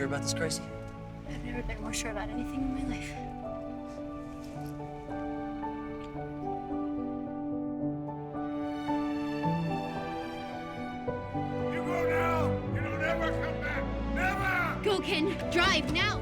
sure about this, Gracie? I've never been more sure about anything in my life. You go now! You don't ever come back! Never! Go, Ken! Drive, now!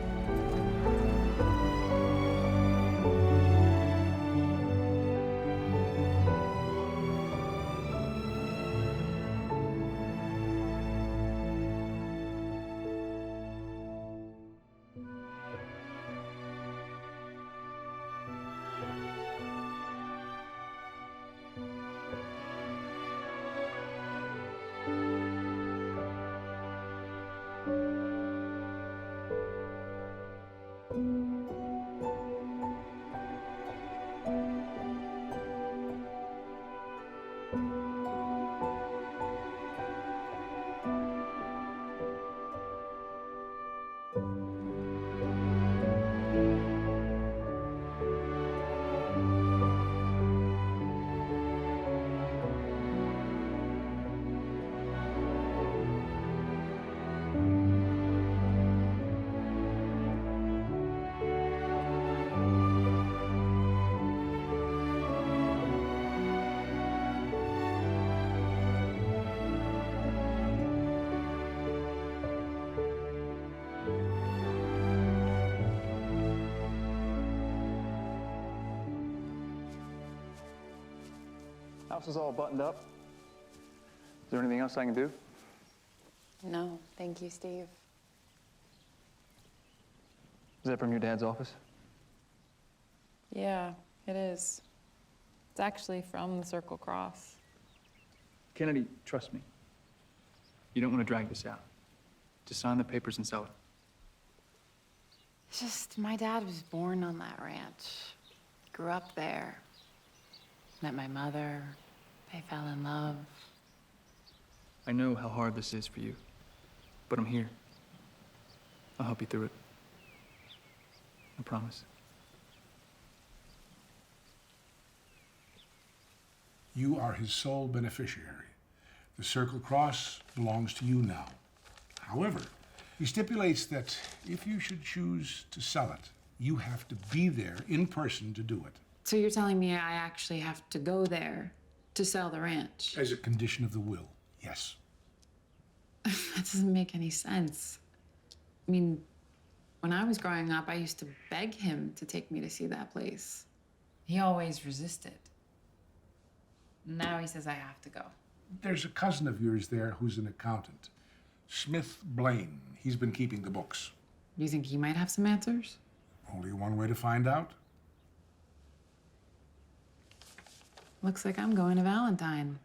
House is all buttoned up. Is there anything else I can do? No, thank you, Steve. Is that from your dad's office? Yeah, it is. It's actually from the Circle Cross. Kennedy, trust me. You don't want to drag this out. Just sign the papers and sell it. It's just, my dad was born on that ranch. Grew up there. Met my mother. They fell in love. I know how hard this is for you, but I'm here. I'll help you through it. I promise. You are his sole beneficiary. The Circle Cross belongs to you now. However, he stipulates that if you should choose to sell it, you have to be there in person to do it. So you're telling me I actually have to go there to sell the ranch? As a condition of the will, yes. That doesn't make any sense. I mean, when I was growing up, I used to beg him to take me to see that place. He always resisted. Now he says I have to go. There's a cousin of yours there who's an accountant. Smith Blaine. He's been keeping the books. You think he might have some answers? Only one way to find out. Looks like I'm going to Valentine.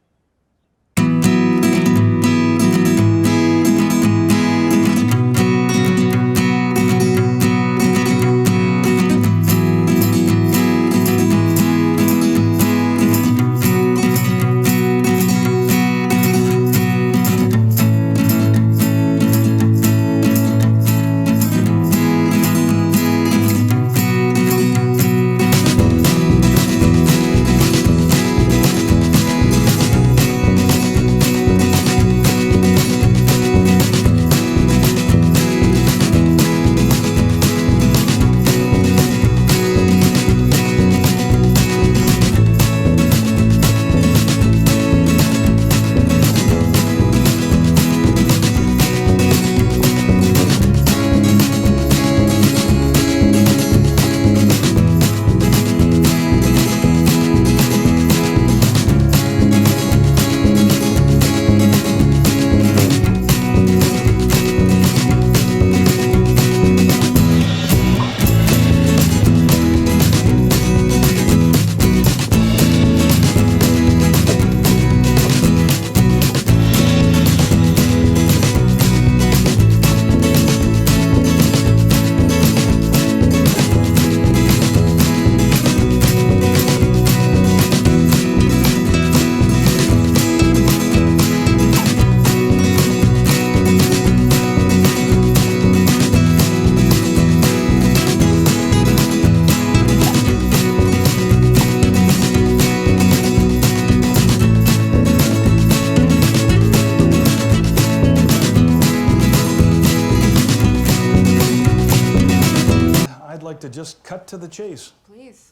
like to just cut to the chase. Please.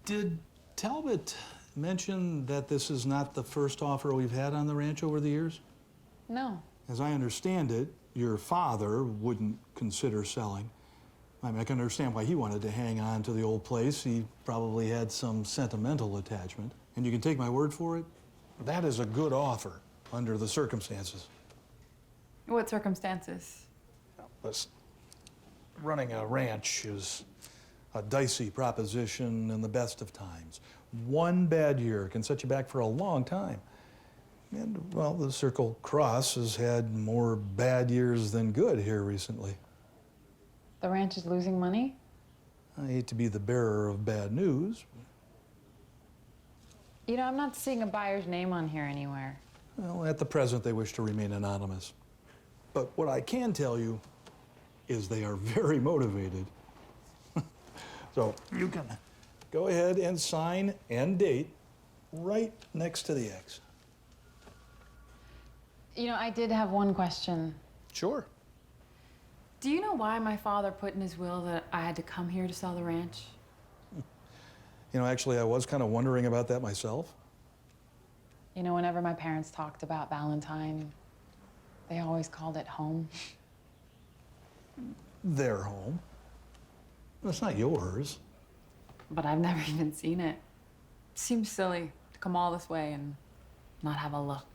Did Talbot mention that this is not the first offer we've had on the ranch over the years? No. As I understand it, your father wouldn't consider selling. I mean, I can understand why he wanted to hang on to the old place. He probably had some sentimental attachment. And you can take my word for it, that is a good offer under the circumstances. What circumstances? Listen, running a ranch is a dicey proposition in the best of times. One bad year can set you back for a long time. And, well, the Circle Cross has had more bad years than good here recently. The ranch is losing money? I hate to be the bearer of bad news. You know, I'm not seeing a buyer's name on here anywhere. Well, at the present, they wish to remain anonymous. But what I can tell you is they are very motivated. So you can go ahead and sign and date right next to the X. You know, I did have one question. Sure. Do you know why my father put in his will that I had to come here to sell the ranch? You know, actually, I was kind of wondering about that myself. You know, whenever my parents talked about Valentine, they always called it home. Their home. That's not yours. But I've never even seen it. Seems silly to come all this way and not have a look.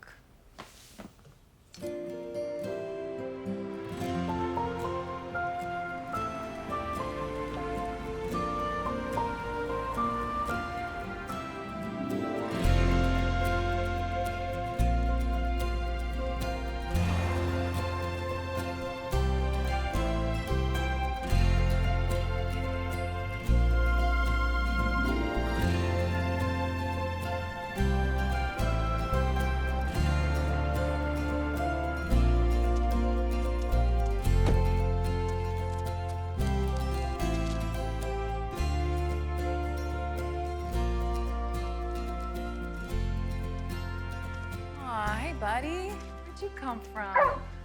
Hey, buddy. Where'd you come from?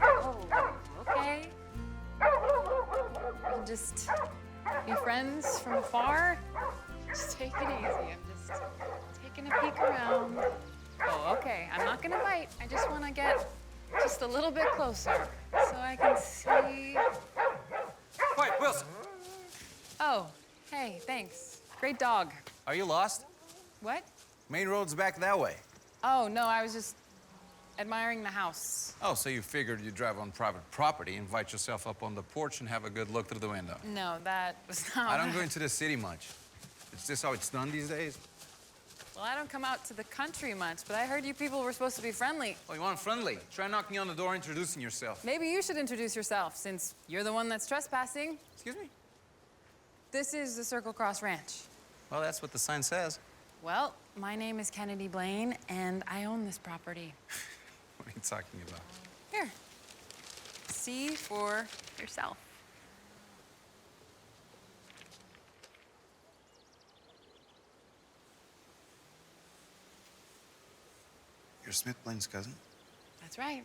Oh, okay. We'll just be friends from afar. Just take it easy. I'm just taking a peek around. Oh, okay. I'm not gonna bite. I just want to get just a little bit closer so I can see. Quiet, Wilson. Oh, hey, thanks. Great dog. Are you lost? What? Main road's back that way. Oh, no, I was just admiring the house. Oh, so you figured you'd drive on private property, invite yourself up on the porch, and have a good look through the window. No, that was not. I don't go into the city much. Is this how it's done these days? Well, I don't come out to the country much, but I heard you people were supposed to be friendly. Oh, you want friendly? Try knocking on the door, introducing yourself. Maybe you should introduce yourself, since you're the one that's trespassing. Excuse me? This is the Circle Cross Ranch. Well, that's what the sign says. Well, my name is Kennedy Blaine, and I own this property. What are you talking about? Here. See for yourself. You're Smith Blaine's cousin? That's right.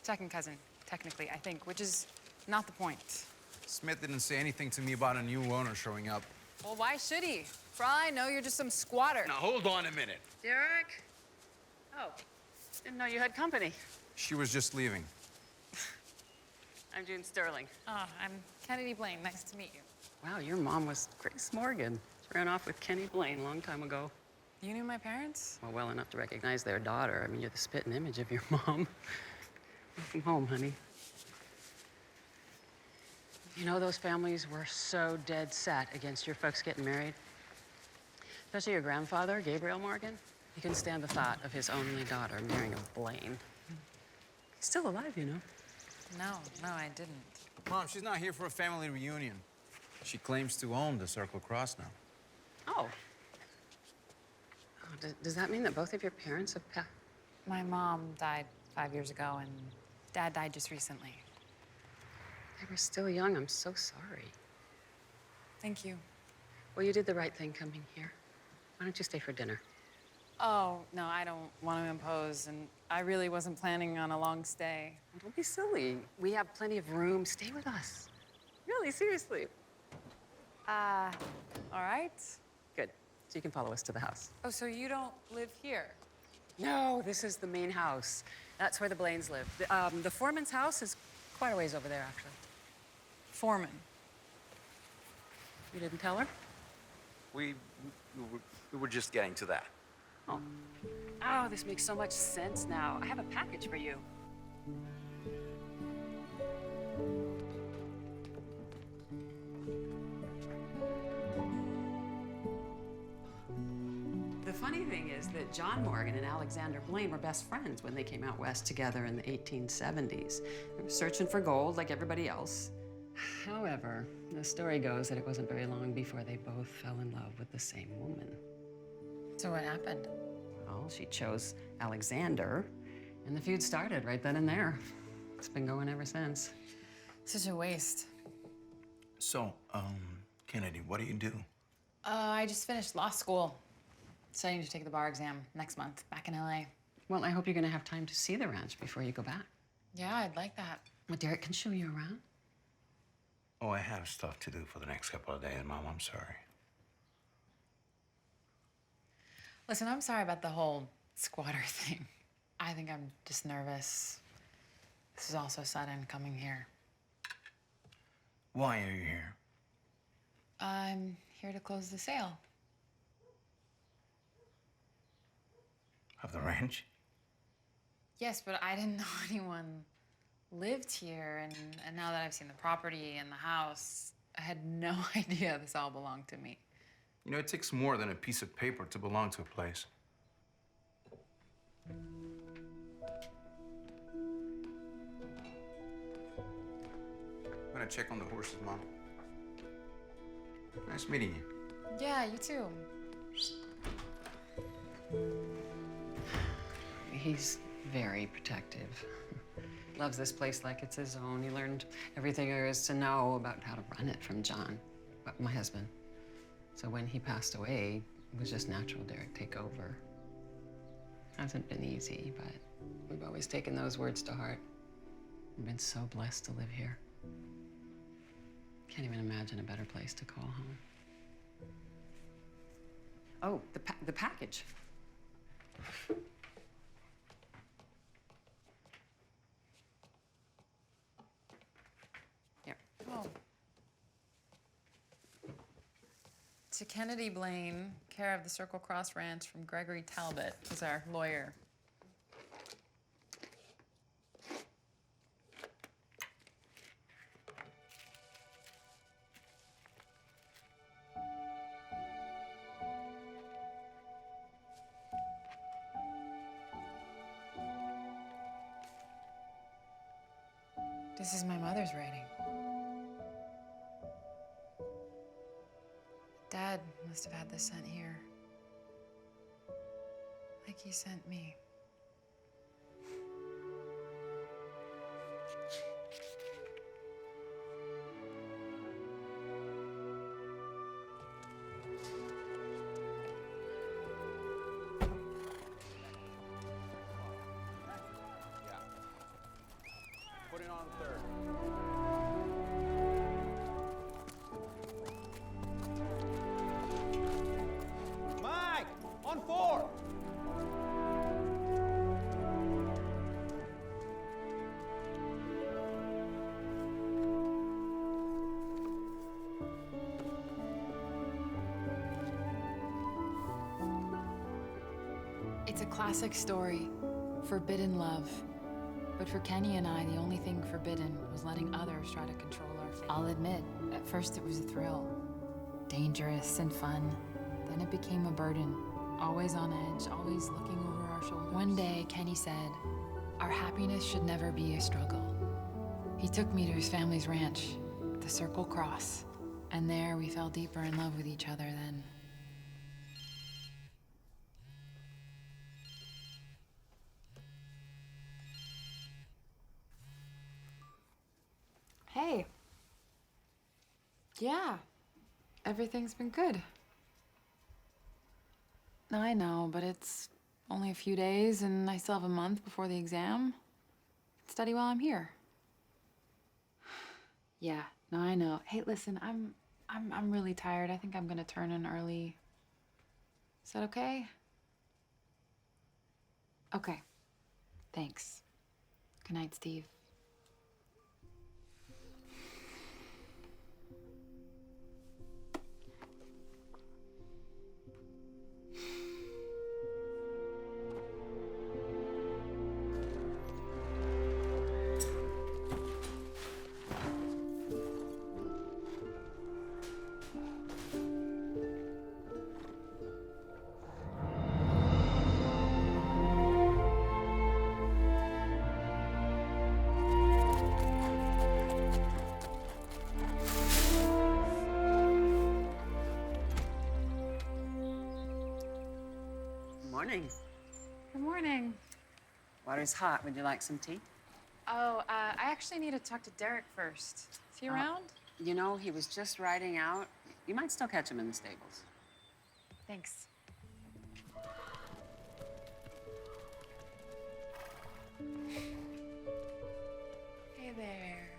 Second cousin, technically, I think, which is not the point. Smith didn't say anything to me about a new owner showing up. Well, why should he? For all I know, you're just some squatter. Now, hold on a minute. Derek? Oh, didn't know you had company. She was just leaving. I'm June Sterling. Oh, I'm Kennedy Blaine. Nice to meet you. Wow, your mom was Grace Morgan. She ran off with Kenny Blaine a long time ago. You knew my parents? Well enough to recognize their daughter. I mean, you're the spitting image of your mom. Welcome home, honey. You know, those families were so dead set against your folks getting married. Especially your grandfather, Gabriel Morgan. He couldn't stand the thought of his only daughter marrying a Blaine. He's still alive, you know. No, I didn't. Mom, she's not here for a family reunion. She claims to own the Circle Cross now. Oh. Does that mean that both of your parents have passed? My mom died 5 years ago, and Dad died just recently. They were still young. I'm so sorry. Thank you. Well, you did the right thing coming here. Why don't you stay for dinner? Oh, no, I don't want to impose, and I really wasn't planning on a long stay. Don't be silly. We have plenty of room. Stay with us. Really, seriously. All right. Good. So you can follow us to the house. Oh, so you don't live here? No, this is the main house. That's where the Blaines live. The foreman's house is quite a ways over there, actually. Foreman. You didn't tell her? We were just getting to that. Oh. Oh, this makes so much sense now. I have a package for you. The funny thing is that John Morgan and Alexander Blaine were best friends when they came out west together in the 1870s. They were searching for gold like everybody else. However, the story goes that it wasn't very long before they both fell in love with the same woman. So what happened? Well, she chose Alexander, and the feud started right then and there. It's been going ever since. Such a waste. So, Kennedy, what do you do? I just finished law school. Studying to take the bar exam next month, back in LA. Well, I hope you're gonna have time to see the ranch before you go back. Yeah, I'd like that. Well, Derek can show you around. Oh, I have stuff to do for the next couple of days, Mom. I'm sorry. Listen, I'm sorry about the whole squatter thing. I think I'm just nervous. This is all so sudden, coming here. Why are you here? I'm here to close the sale. Of the ranch? Yes, but I didn't know anyone lived here, and now that I've seen the property and the house, I had no idea this all belonged to me. You know, it takes more than a piece of paper to belong to a place. I'm gonna check on the horses, Mom. Nice meeting you. Yeah, you too. He's very protective. Loves this place like it's his own. He learned everything there is to know about how to run it from John, my husband. So when he passed away, it was just natural Derek take over. Hasn't been easy, but we've always taken those words to heart. We've been so blessed to live here. Can't even imagine a better place to call home. Oh, the package. Here. Oh. To Kennedy Blaine, care of the Circle Cross Ranch, from Gregory Talbot, who's our lawyer. This is my mother's writing. Dad must have had this sent here. Like he sent me. Put it on third. Mike, on 4. It's a classic story, forbidden love. But for Kenny and I, the only thing forbidden was letting others try to control our fate. I'll admit, at first it was a thrill. Dangerous and fun. Then it became a burden. Always on edge, always looking over our shoulders. One day, Kenny said, our happiness should never be a struggle. He took me to his family's ranch, the Circle Cross. And there we fell deeper in love with each other then. Hey. Yeah. Everything's been good. I know, but it's only a few days and I still have a month before the exam. Study while I'm here. Yeah, no, I know. Hey, listen, I'm really tired. I think I'm gonna turn in early. Is that okay? Okay. Thanks. Good night, Steve. Morning. Good morning. Water's hot. Would you like some tea? Oh, I actually need to talk to Derek first. Is he around? You know, he was just riding out. You might still catch him in the stables. Thanks. Hey there.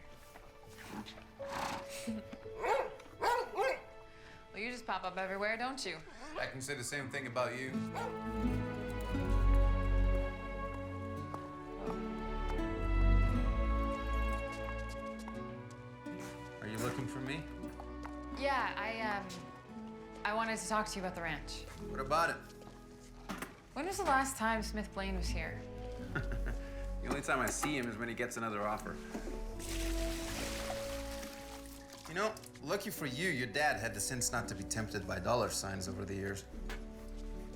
Well, you just pop up everywhere, don't you? I can say the same thing about you. Are you looking for me? Yeah, I wanted to talk to you about the ranch. What about it? When was the last time Smith Blaine was here? The only time I see him is when he gets another offer. You know, lucky for you, your dad had the sense not to be tempted by dollar signs over the years.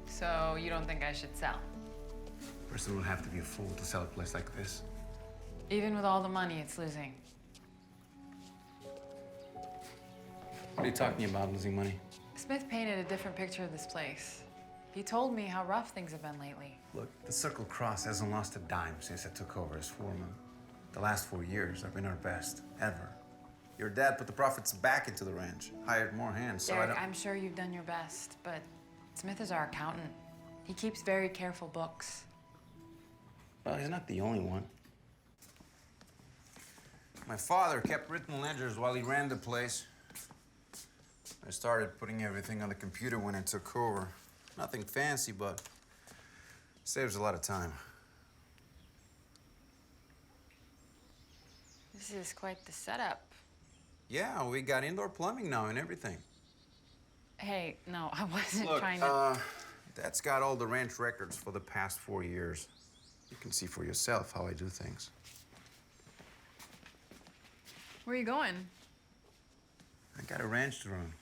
So you don't think I should sell? A person would have to be a fool to sell a place like this. Even with all the money it's losing? What are you talking about, losing money? Smith painted a different picture of this place. He told me how rough things have been lately. Look, the Circle Cross hasn't lost a dime since I took over as foreman. The last 4 years have been our best, ever. Your dad put the profits back into the ranch, hired more hands, so Derek, I'm sure you've done your best, but Smith is our accountant. He keeps very careful books. Well, he's not the only one. My father kept written ledgers while he ran the place. I started putting everything on the computer when I took over. Nothing fancy, but saves a lot of time. This is quite the setup. Yeah, we got indoor plumbing now and everything. Hey, no, I wasn't Look, trying to... Dad's got all the ranch records for the past 4 years. You can see for yourself how I do things. Where are you going? I got a ranch to run.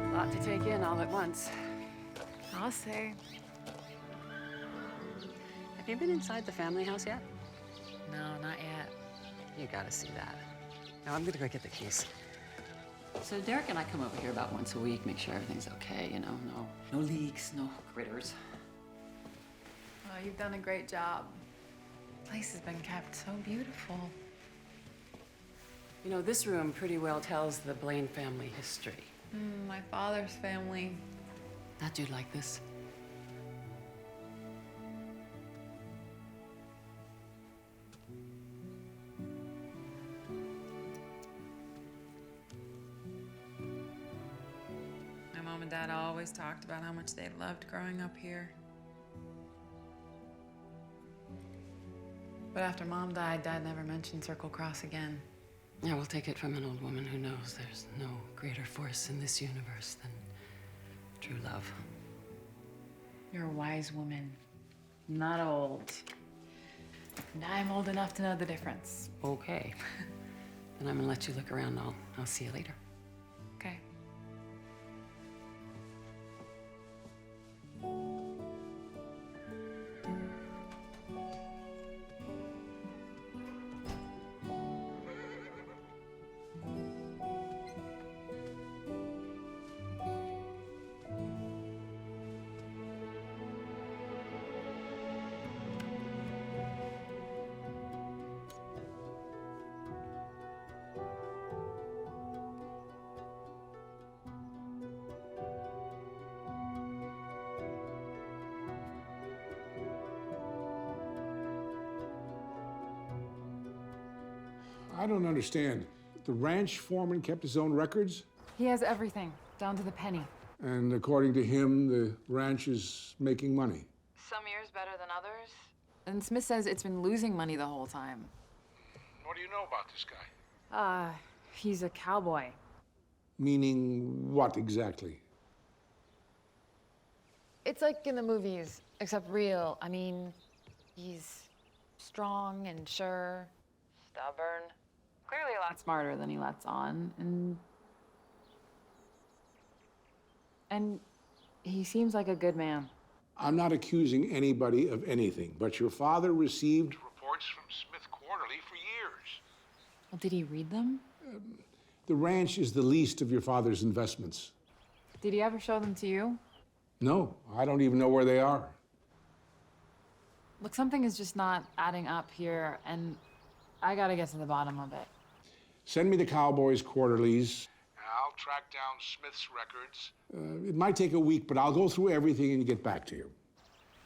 A lot to take in all at once. I'll say. Have you been inside the family house yet? No, not yet. You gotta see that. Now, I'm gonna go get the keys. So Derek and I come over here about once a week, make sure everything's okay, you know, no leaks, no critters. Well, you've done a great job. The place has been kept so beautiful. You know, this room pretty well tells the Blaine family history. My father's family. That dude like this? My mom and dad always talked about how much they loved growing up here. But after Mom died, Dad never mentioned Circle Cross again. Yeah, we'll take it from an old woman who knows there's no greater force in this universe than true love. You're a wise woman. Not old. And I'm old enough to know the difference. Okay. Then I'm gonna let you look around. I'll see you later. Okay. I don't understand. The ranch foreman kept his own records? He has everything, down to the penny. And according to him, the ranch is making money. Some years better than others. And Smith says it's been losing money the whole time. What do you know about this guy? He's a cowboy. Meaning what exactly? It's like in the movies, except real. I mean, he's strong and sure, stubborn. Clearly a lot smarter than he lets on, and he seems like a good man. I'm not accusing anybody of anything, but your father received reports from Smith Quarterly for years. Well, did he read them? The ranch is the least of your father's investments. Did he ever show them to you? No, I don't even know where they are. Look, something is just not adding up here, and I gotta get to the bottom of it. Send me the Cowboys' quarterlies. I'll track down Smith's records. It might take a week, but I'll go through everything and get back to you.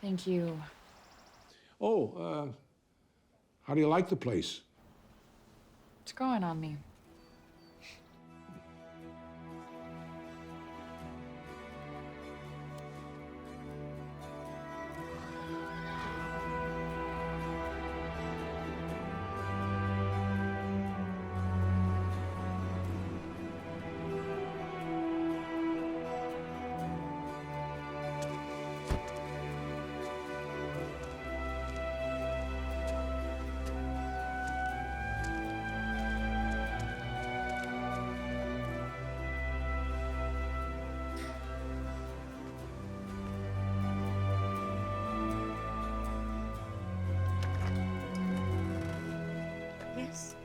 Thank you. Oh, how do you like the place? It's growing on me. Yes.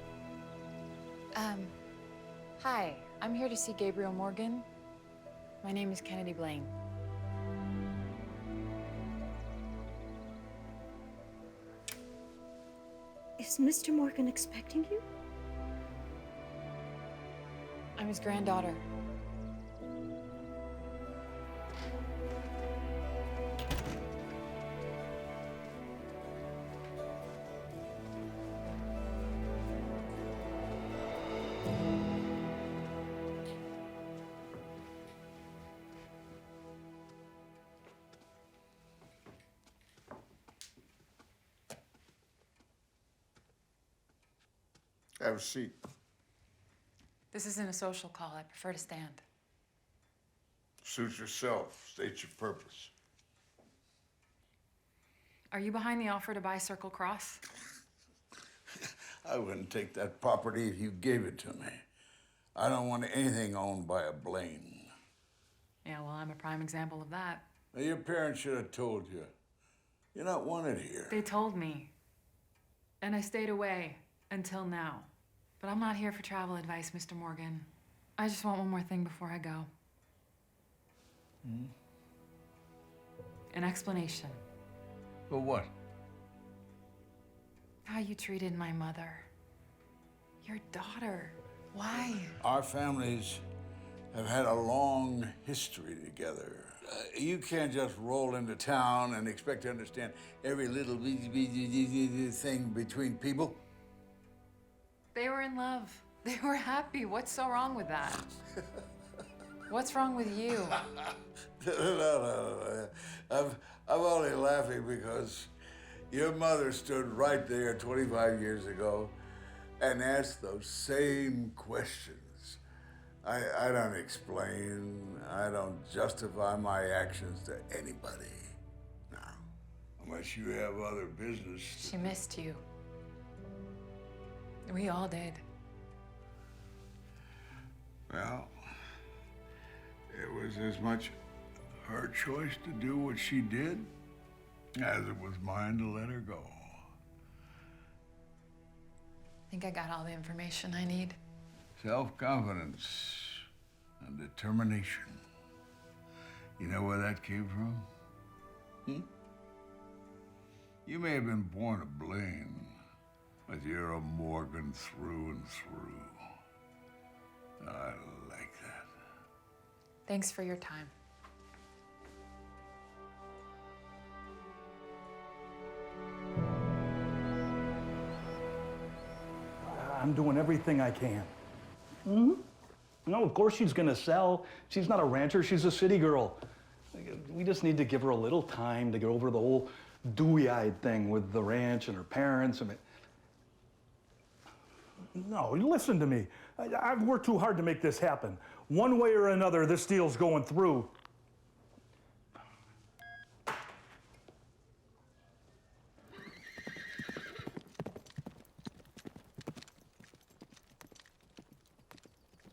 Hi, I'm here to see Gabriel Morgan. My name is Kennedy Blaine. Is Mr. Morgan expecting you? I'm his granddaughter. Have a seat. This isn't a social call. I prefer to stand. Suit yourself. State your purpose. Are you behind the offer to buy Circle Cross? I wouldn't take that property if you gave it to me. I don't want anything owned by a Blaine. Yeah, well, I'm a prime example of that. Now, your parents should have told you. You're not wanted here. They told me. And I stayed away until now. But I'm not here for travel advice, Mr. Morgan. I just want one more thing before I go. An explanation. For what? How you treated my mother. Your daughter. Why? Our families have had a long history together. You can't just roll into town and expect to understand every little thing between people. They were in love. They were happy. What's so wrong with that? What's wrong with you? No. I'm only laughing because your mother stood right there 25 years ago and asked those same questions. I don't explain. I don't justify my actions to anybody. No. Unless you have other business. She missed you. We all did. Well, it was as much her choice to do what she did as it was mine to let her go. I think I got all the information I need. Self-confidence and determination. You know where that came from? You may have been born a Blaine, but you're a Morgan through and through. I like that. Thanks for your time. I'm doing everything I can. No, of course she's gonna sell. She's not a rancher, she's a city girl. We just need to give her a little time to get over the whole dewy-eyed thing with the ranch and her parents. No, listen to me. I've worked too hard to make this happen. One way or another, this deal's going through.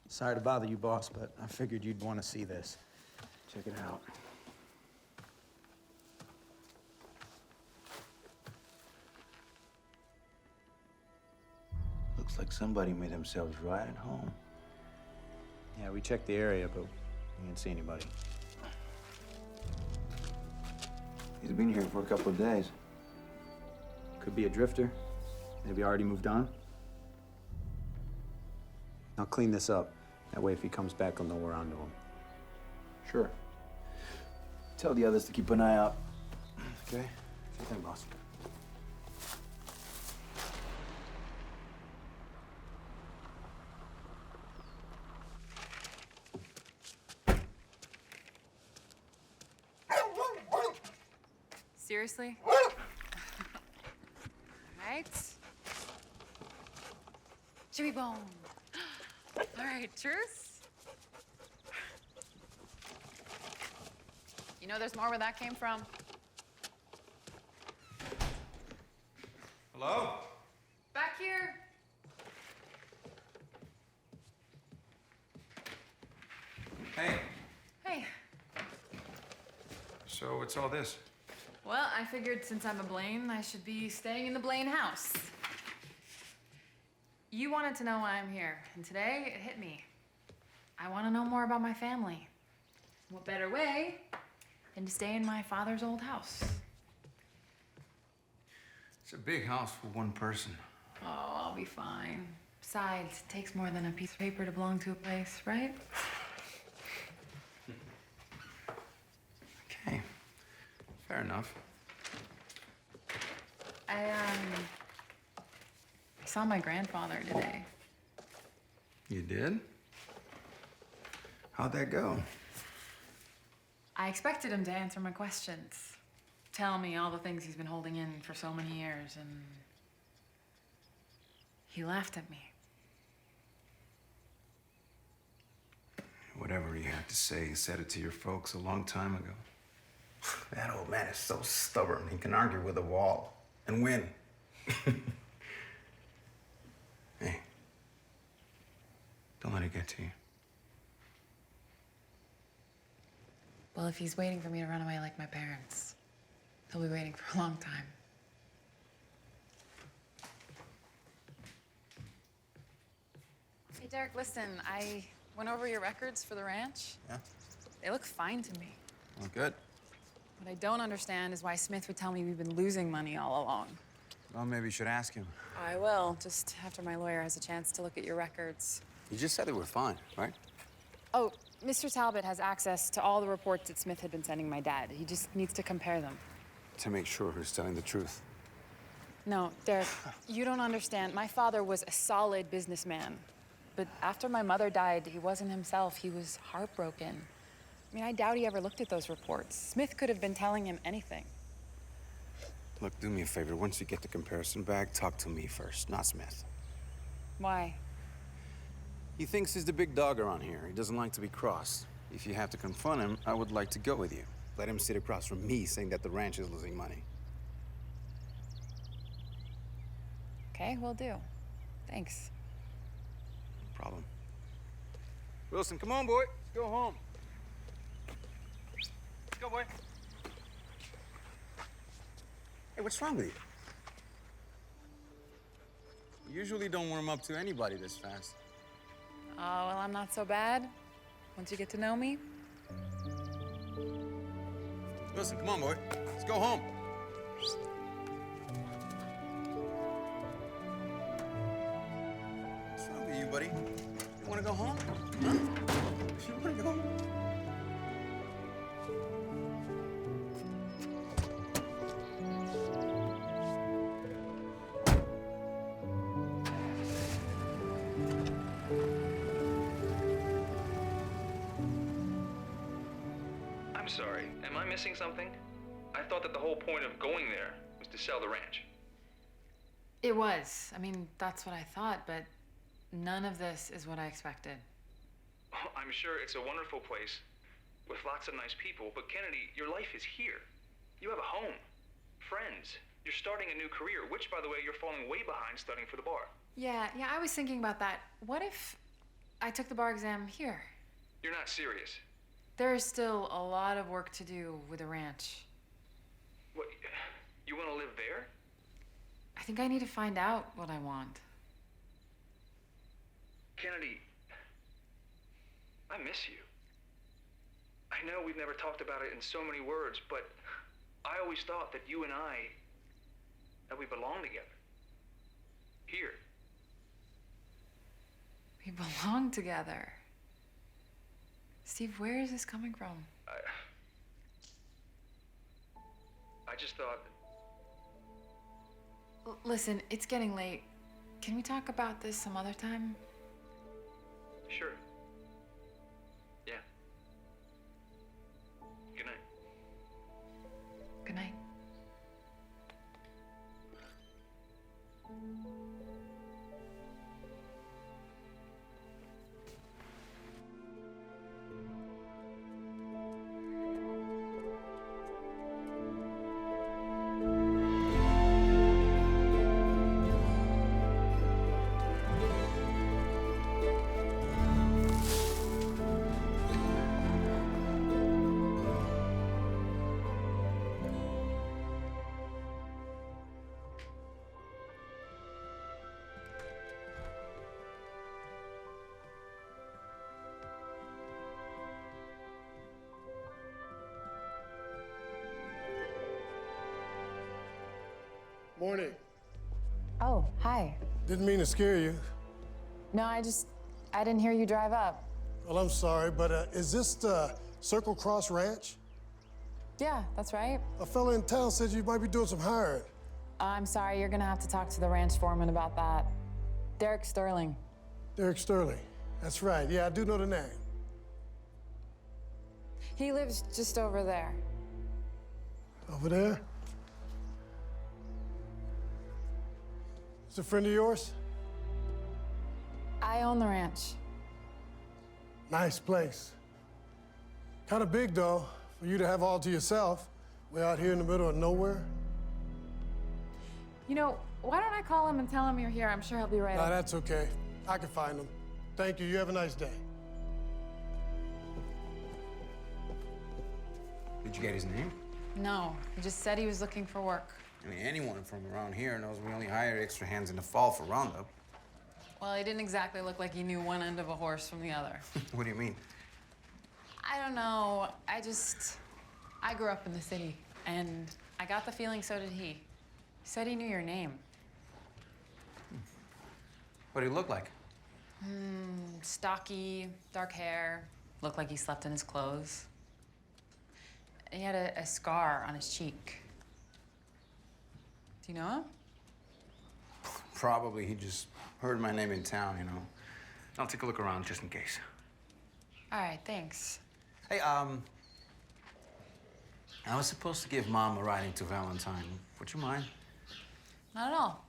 Sorry to bother you, boss, but I figured you'd want to see this. Check it out. Looks like somebody made themselves right at home. Yeah, we checked the area, but we didn't see anybody. He's been here for a couple of days. Could be a drifter. Maybe already moved on. I'll clean this up. That way, if he comes back, I'll know we're onto him. Sure. Tell the others to keep an eye out. Okay? Sure thing, boss. Seriously? Right. Chewy bone. All right, truce. You know there's more where that came from. Hello? Back here. Hey. Hey. So what's all this? Well, I figured since I'm a Blaine, I should be staying in the Blaine house. You wanted to know why I'm here, and today it hit me. I want to know more about my family. What better way than to stay in my father's old house? It's a big house for one person. Oh, I'll be fine. Besides, it takes more than a piece of paper to belong to a place, right? Okay. Fair enough. I saw my grandfather today. You did? How'd that go? I expected him to answer my questions. Tell me all the things he's been holding in for so many years, and he laughed at me. Whatever you had to say, you said it to your folks a long time ago. That old man is so stubborn. He can argue with a wall and win. Hey, don't let it get to you. Well, if he's waiting for me to run away like my parents, he'll be waiting for a long time. Hey, Derek, listen, I went over your records for the ranch. Yeah? They look fine to me. Well, good. What I don't understand is why Smith would tell me we've been losing money all along. Well, maybe you should ask him. I will, just after my lawyer has a chance to look at your records. You just said they were fine, right? Oh, Mr. Talbot has access to all the reports that Smith had been sending my dad. He just needs to compare them. To make sure who's telling the truth. No, Derek, you don't understand. My father was a solid businessman. But after my mother died, he wasn't himself. He was heartbroken. I mean, I doubt he ever looked at those reports. Smith could have been telling him anything. Look, do me a favor. Once you get the comparison back, talk to me first, not Smith. Why? He thinks he's the big dog around here. He doesn't like to be crossed. If you have to confront him, I would like to go with you. Let him sit across from me saying that the ranch is losing money. Okay, will do. Thanks. No problem. Wilson, come on, boy. Let's go home. Let's go, boy. Hey, what's wrong with you? You usually don't warm up to anybody this fast. Oh, well, I'm not so bad. Once you get to know me. Wilson, come on, boy. Let's go home. What's wrong with you, buddy? You want to go home? Huh? You want to go home? sorry. Am I missing something? I thought that the whole point of going there was to sell the ranch. It was. I mean, that's what I thought, but none of this is what I expected. Oh, I'm sure it's a wonderful place with lots of nice people, but Kennedy, your life is here. You have a home, friends. You're starting a new career, which, by the way, you're falling way behind studying for the bar. Yeah, I was thinking about that. What if I took the bar exam here? You're not serious. There is still a lot of work to do with a ranch. What, you want to live there? I think I need to find out what I want. Kennedy, I miss you. I know we've never talked about it in so many words, but I always thought that you and that we belong together. Here. We belong together. Steve, where is this coming from? I just thought... Listen, it's getting late. Can we talk about this some other time? Sure. Yeah. Good night. Good night. Morning. Oh, hi. Didn't mean to scare you. No, I didn't hear you drive up. Well, I'm sorry, but is this the Circle Cross Ranch? Yeah, that's right. A fella in town said you might be doing some hiring. I'm sorry, you're gonna have to talk to the ranch foreman about that. Derek Sterling. Derek Sterling. That's right. Yeah, I do know the name. He lives just over there. Over there? Is a friend of yours? I own the ranch. Nice place. Kind of big, though, for you to have all to yourself. Way out here in the middle of nowhere. You know, why don't I call him and tell him you're here? I'm sure he'll be right Nah, up. that's okay. I can find him. Thank you. You have a nice day. Did you get his name? No, he just said he was looking for work. I mean, anyone from around here knows we only hire extra hands in the fall for Roundup. Well, he didn't exactly look like he knew one end of a horse from the other. What do you mean? I don't know. I grew up in the city, and I got the feeling so did he. He said he knew your name. What do you look like? Stocky, dark hair, looked like he slept in his clothes. He had a scar on his cheek. Do you know him? Probably he just heard my name in town, you know. I'll take a look around just in case. All right, thanks. Hey, I was supposed to give Mom a ride into Valentine. Would you mind? Not at all.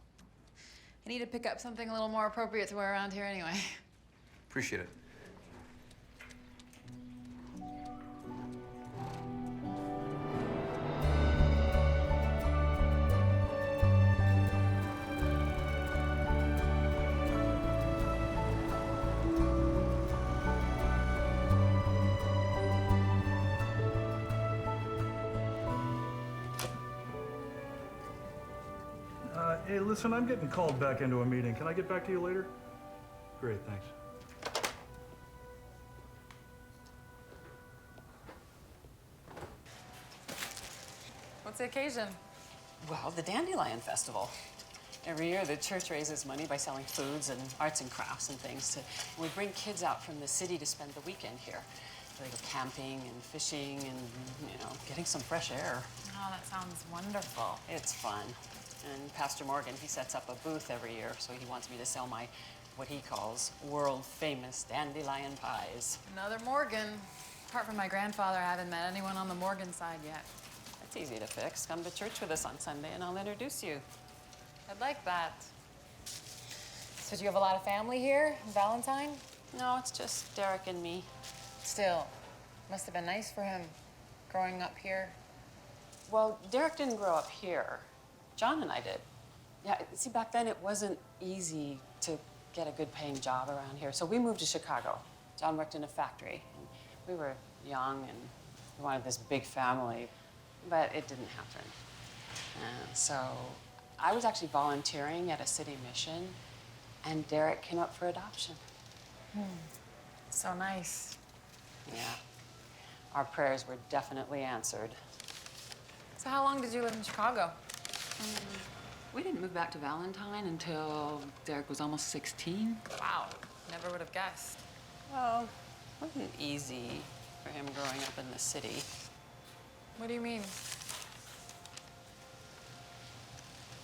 I need to pick up something a little more appropriate to wear around here anyway. Appreciate it. Hey, listen, I'm getting called back into a meeting. Can I get back to you later? Great, thanks. What's the occasion? Well, the Dandelion Festival. Every year, the church raises money by selling foods and arts and crafts and things. We bring kids out from the city to spend the weekend here. They go camping and fishing and, getting some fresh air. Oh, that sounds wonderful. It's fun. And Pastor Morgan, he sets up a booth every year, so he wants me to sell what he calls world-famous dandelion pies. Another Morgan. Apart from my grandfather, I haven't met anyone on the Morgan side yet. That's easy to fix. Come to church with us on Sunday and I'll introduce you. I'd like that. So do you have a lot of family here in Valentine? No, it's just Derek and me. Still, must have been nice for him growing up here. Well, Derek didn't grow up here. John and I did. Yeah, see, back then it wasn't easy to get a good paying job around here. So we moved to Chicago. John worked in a factory. And we were young and we wanted this big family, but it didn't happen. So I was actually volunteering at a city mission and Derek came up for adoption. So nice. Yeah, our prayers were definitely answered. So how long did you live in Chicago? We didn't move back to Valentine until Derek was almost 16. Wow, never would have guessed. Well, it wasn't easy for him growing up in the city. What do you mean?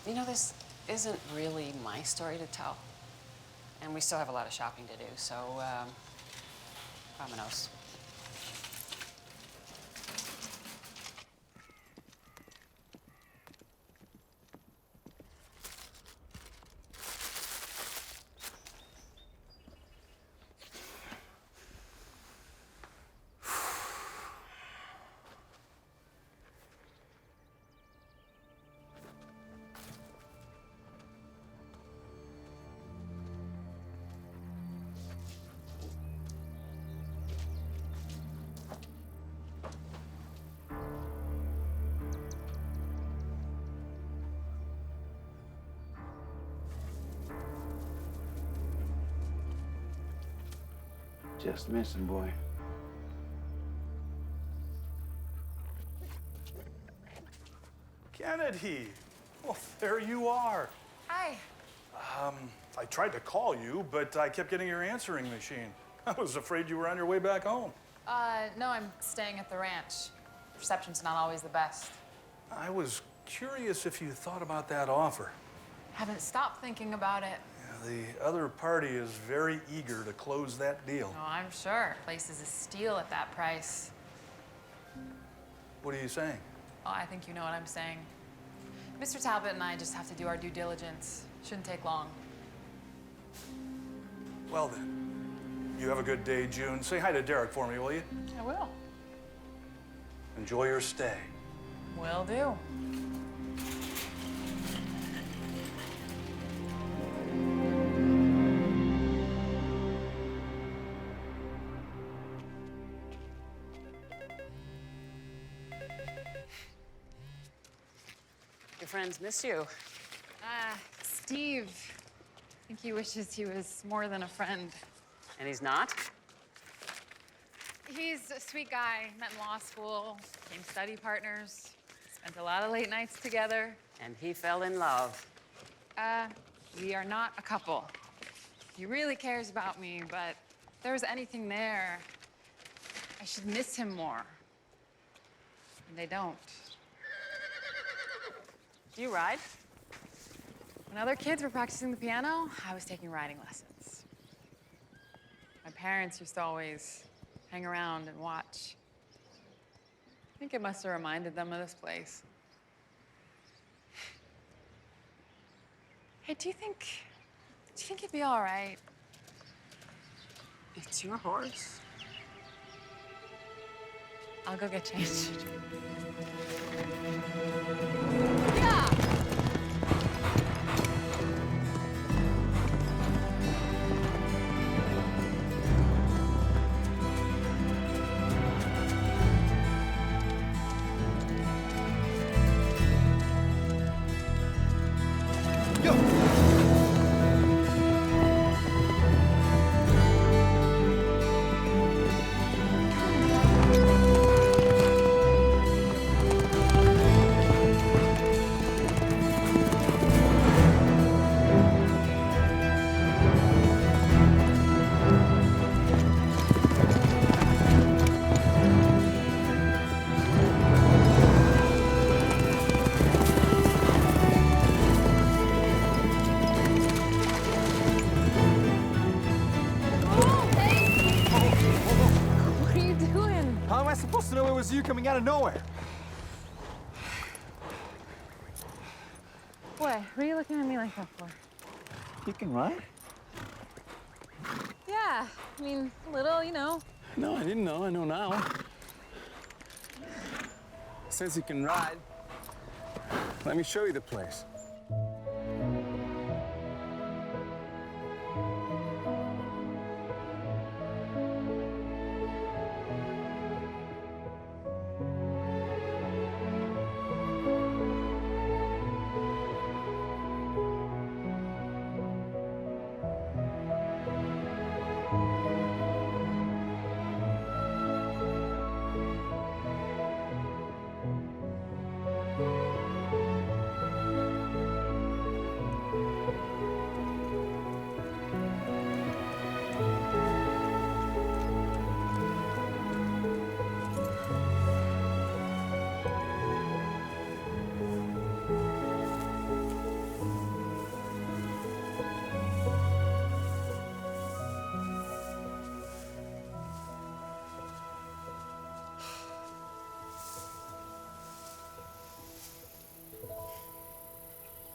You know, this isn't really my story to tell. And we still have a lot of shopping to do, so, vámonos. Just missing, boy. Kennedy! Oh, there you are. Hi. I tried to call you, but I kept getting your answering machine. I was afraid you were on your way back home. No, I'm staying at the ranch. Reception's not always the best. I was curious if you thought about that offer. Haven't stopped thinking about it. Yeah, the other party is very eager to close that deal. Oh, I'm sure. Place is a steal at that price. What are you saying? Oh, I think you know what I'm saying. Mr. Talbot and I just have to do our due diligence. Shouldn't take long. Well then, you have a good day, June. Say hi to Derek for me, will you? I will. Enjoy your stay. Will do. Your friends miss you. Steve. I think he wishes he was more than a friend. And he's not? He's a sweet guy. Met in law school, became study partners, spent a lot of late nights together. And he fell in love. We are not a couple. He really cares about me, but if there was anything there, I should miss him more. And they don't. Do you ride? When other kids were practicing the piano, I was taking riding lessons. My parents used to always hang around and watch. I think it must have reminded them of this place. Hey, do you think it'd be all right? It's your horse. I'll go get changed. was you coming out of nowhere. What are you looking at me like that for? You can ride? Yeah, I mean, a little, you know. No, I didn't know. I know now. Since you can ride, let me show you the place.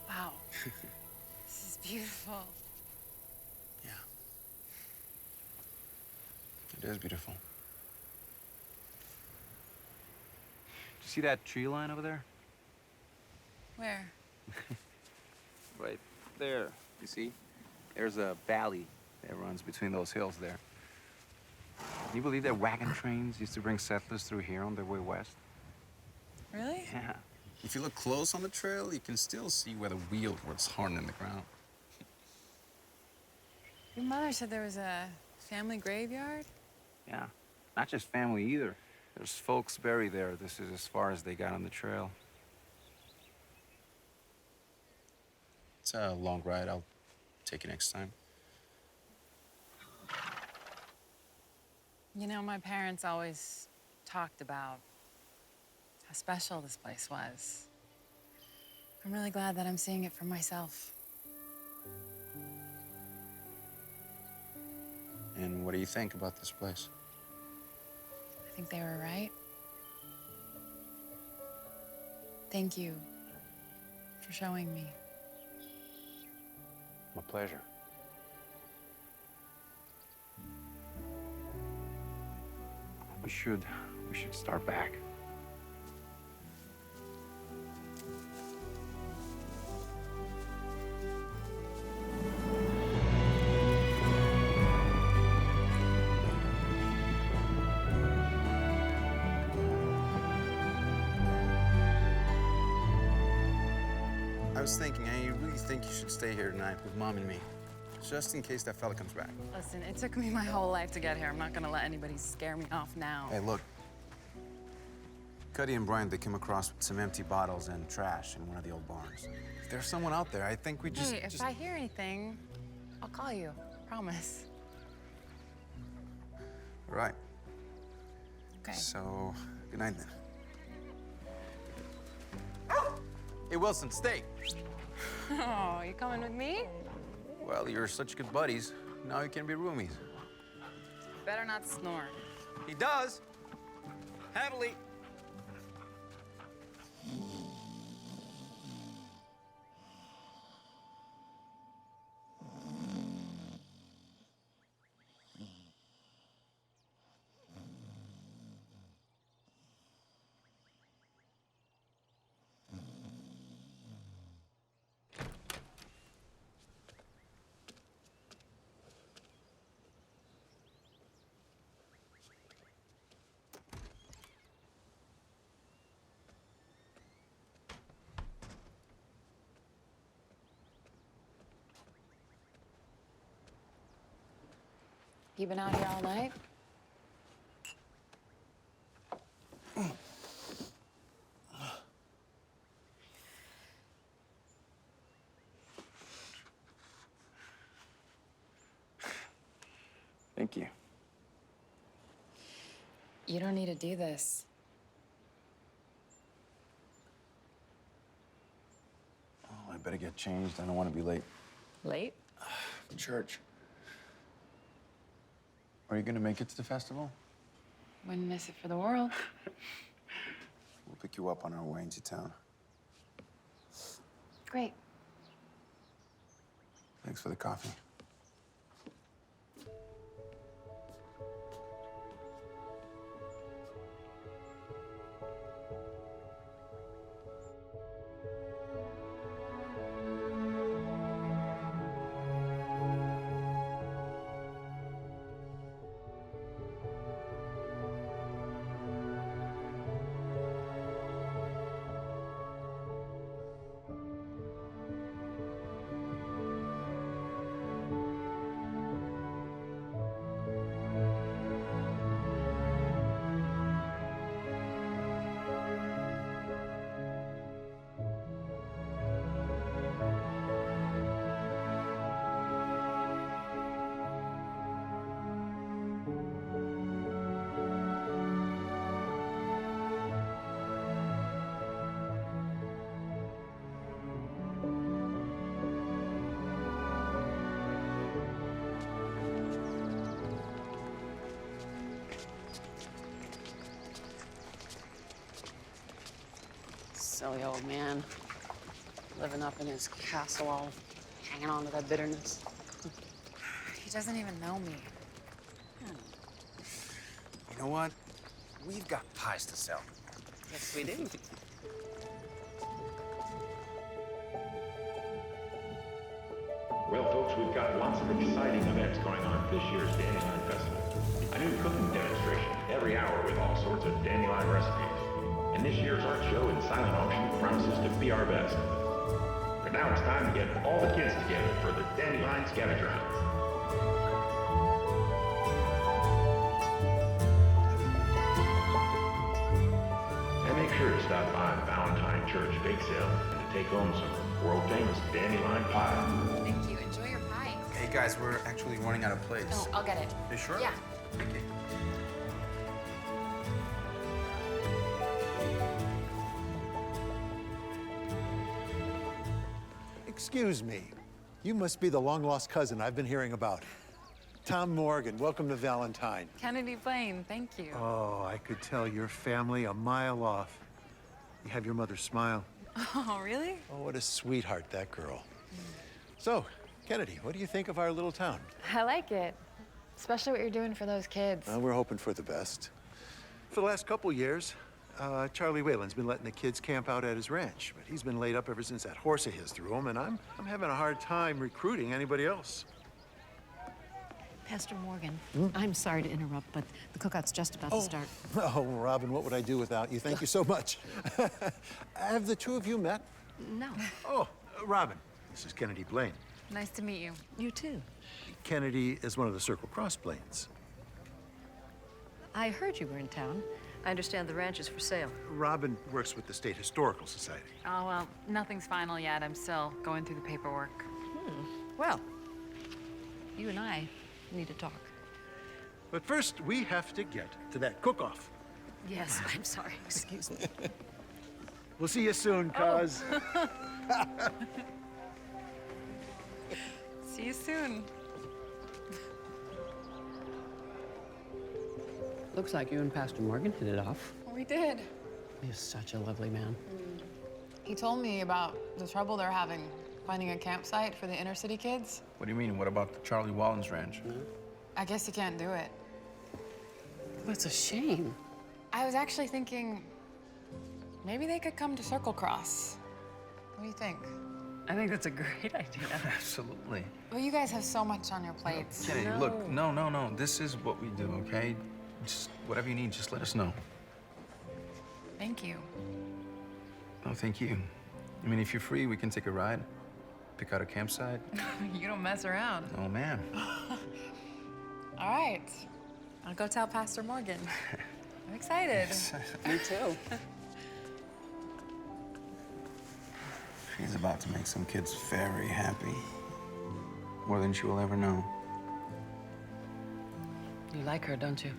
Wow. This is beautiful. Yeah. It is beautiful. Do you see that tree line over there? Where? Right there. You see? There's a valley that runs between those hills there. Can you believe that wagon trains used to bring settlers through here on their way west? Really? Yeah. If you look close on the trail, you can still see where the wheel was hardened in the ground. Your mother said there was a family graveyard? Yeah. Not just family either. There's folks buried there. This is as far as they got on the trail. It's a long ride. I'll take you next time. You know, my parents always talked about how special this place was. I'm really glad that I'm seeing it for myself. And what do you think about this place? I think they were right. Thank you for showing me. My pleasure. We should start back. I was thinking, I really think you should stay here tonight with Mom and me, just in case that fella comes back. Listen, it took me my whole life to get here. I'm not gonna let anybody scare me off now. Hey, look. Cuddy and Brian, they came across with some empty bottles and trash in one of the old barns. If there's someone out there, I think we just... Hey, if I hear anything, I'll call you. Promise. Right. Okay. So, good night then. Hey, Wilson, stay. Oh, you coming with me? Well, you're such good buddies. Now you can be roomies. Better not snore. He does. Heavily. You been out here all night? Thank you. You don't need to do this. Oh, I better get changed. I don't want to be late. Late? For church. Are you going to make it to the festival? Wouldn't miss it for the world. We'll pick you up on our way into town. Great. Thanks for the coffee. Silly old man. Living up in his castle, all hanging on to that bitterness. He doesn't even know me. You know what? We've got pies to sell. Yes, we do. Well, folks, we've got lots of exciting events going on at this year's Dandelion Festival. A new cooking demonstration every hour with all sorts of dandelion recipes. And this year's art show in silent auction promises to be our best. But now it's time to get all the kids together for the Dandelion Scavenger Hunt. And make sure to stop by the Valentine Church bake sale and to take home some world-famous dandelion pie. Thank you. Enjoy your pie. Hey, guys, we're actually running out of plates. Oh, I'll get it. You sure? Yeah. Thank you. Excuse me. You must be the long-lost cousin I've been hearing about. Tom Morgan, welcome to Valentine. Kennedy Blaine, thank you. Oh, I could tell your family a mile off. You have your mother's smile. Oh, really? Oh, what a sweetheart, that girl. So, Kennedy, what do you think of our little town? I like it. Especially what you're doing for those kids. We're hoping for the best. For the last couple years, Charlie Whalen's been letting the kids camp out at his ranch, but he's been laid up ever since that horse of his threw him, and I'm having a hard time recruiting anybody else. Pastor Morgan, I'm sorry to interrupt, but the cookout's just about to start. Oh, Robin, what would I do without you? Thank you so much. Have the two of you met? No. Oh, Robin, this is Kennedy Blaine. Nice to meet you. You too. Kennedy is one of the Circle Cross Blaines. I heard you were in town. I understand the ranch is for sale. Robin works with the State Historical Society. Oh, well, nothing's final yet. I'm still going through the paperwork. Well, you and I need to talk. But first, we have to get to that cook-off. Yes, I'm sorry. Excuse me. We'll see you soon, cuz. See you soon. Looks like you and Pastor Morgan hit it off. We did. He's such a lovely man. He told me about the trouble they're having finding a campsite for the inner city kids. What do you mean? What about the Charlie Wallen's ranch? I guess you can't do it. That's a shame. I was actually thinking maybe they could come to Circle Cross. What do you think? I think that's a great idea. Absolutely. Well, you guys have so much on your plates. Kennedy, look, no. This is what we do, okay? Just whatever you need, just let us know. Thank you. No, thank you. I mean, if you're free, we can take a ride, pick out a campsite. You don't mess around. Oh, man. All right. I'll go tell Pastor Morgan. I'm excited. Me too. She's about to make some kids very happy. More than she will ever know. You like her, don't you?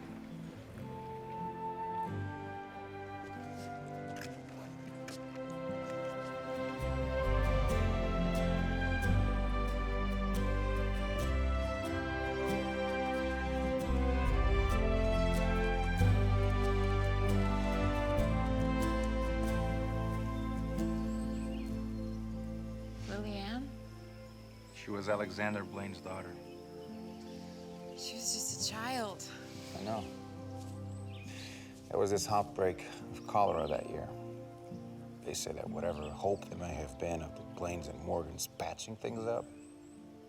She was Alexander Blaine's daughter. She was just a child. I know. There was this outbreak of cholera that year. They say that whatever hope there may have been of the Blaines and Morgans patching things up,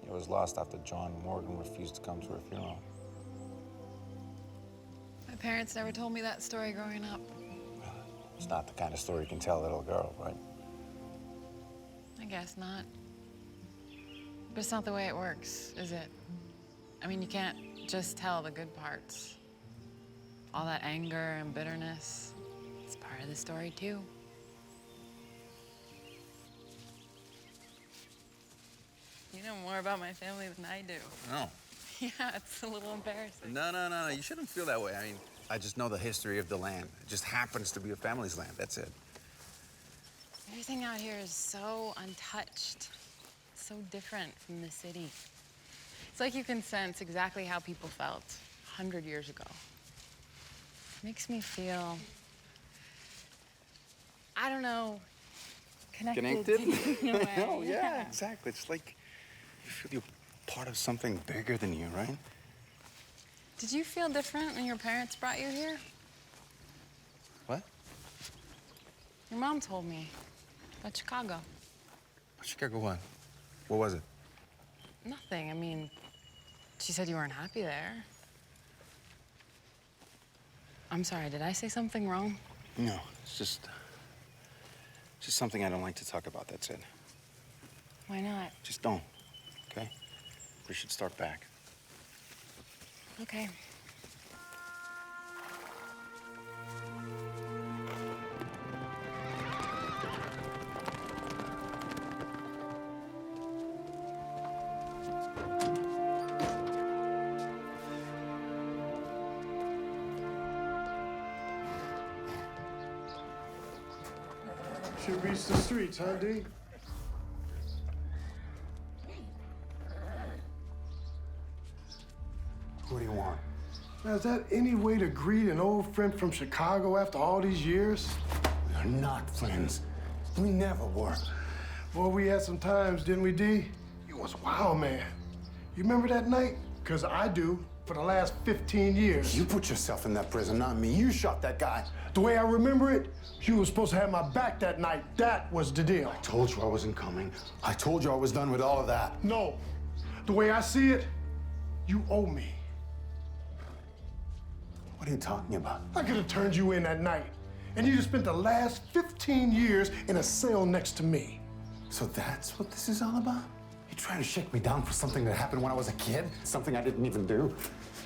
it was lost after John Morgan refused to come to her funeral. My parents never told me that story growing up. It's not the kind of story you can tell a little girl, right? I guess not. But it's not the way it works, is it? I mean, you can't just tell the good parts. All that anger and bitterness, it's part of the story, too. You know more about my family than I do. No. Yeah, it's a little embarrassing. No. You shouldn't feel that way. I mean, I just know the history of the land. It just happens to be a family's land. That's it. Everything out here is so untouched, so different from the city. It's like you can sense exactly how people felt 100 years ago. Makes me feel, I don't know, connected? In a way. Oh, yeah, exactly. It's like you feel you're part of something bigger than you, right? Did you feel different when your parents brought you here? What? Your mom told me about Chicago. Chicago what? What was it? Nothing. I mean, she said you weren't happy there. I'm sorry, did I say something wrong? No, it's just something I don't like to talk about, that's it. Why not? Just don't, okay? We should start back. Okay. Should reach the streets, huh, D? What do you want? Now, is that any way to greet an old friend from Chicago after all these years? We're not friends. We never were. Boy, we had some times, didn't we, D? You was a wild man. You remember that night? Because I do, for the last 15 years. You put yourself in that prison, not me. You shot that guy. The way I remember it, you were supposed to have my back that night. That was the deal. I told you I wasn't coming. I told you I was done with all of that. No. The way I see it, you owe me. What are you talking about? I could have turned you in that night, and you'd have spent the last 15 years in a cell next to me. So that's what this is all about? You trying to shake me down for something that happened when I was a kid? Something I didn't even do?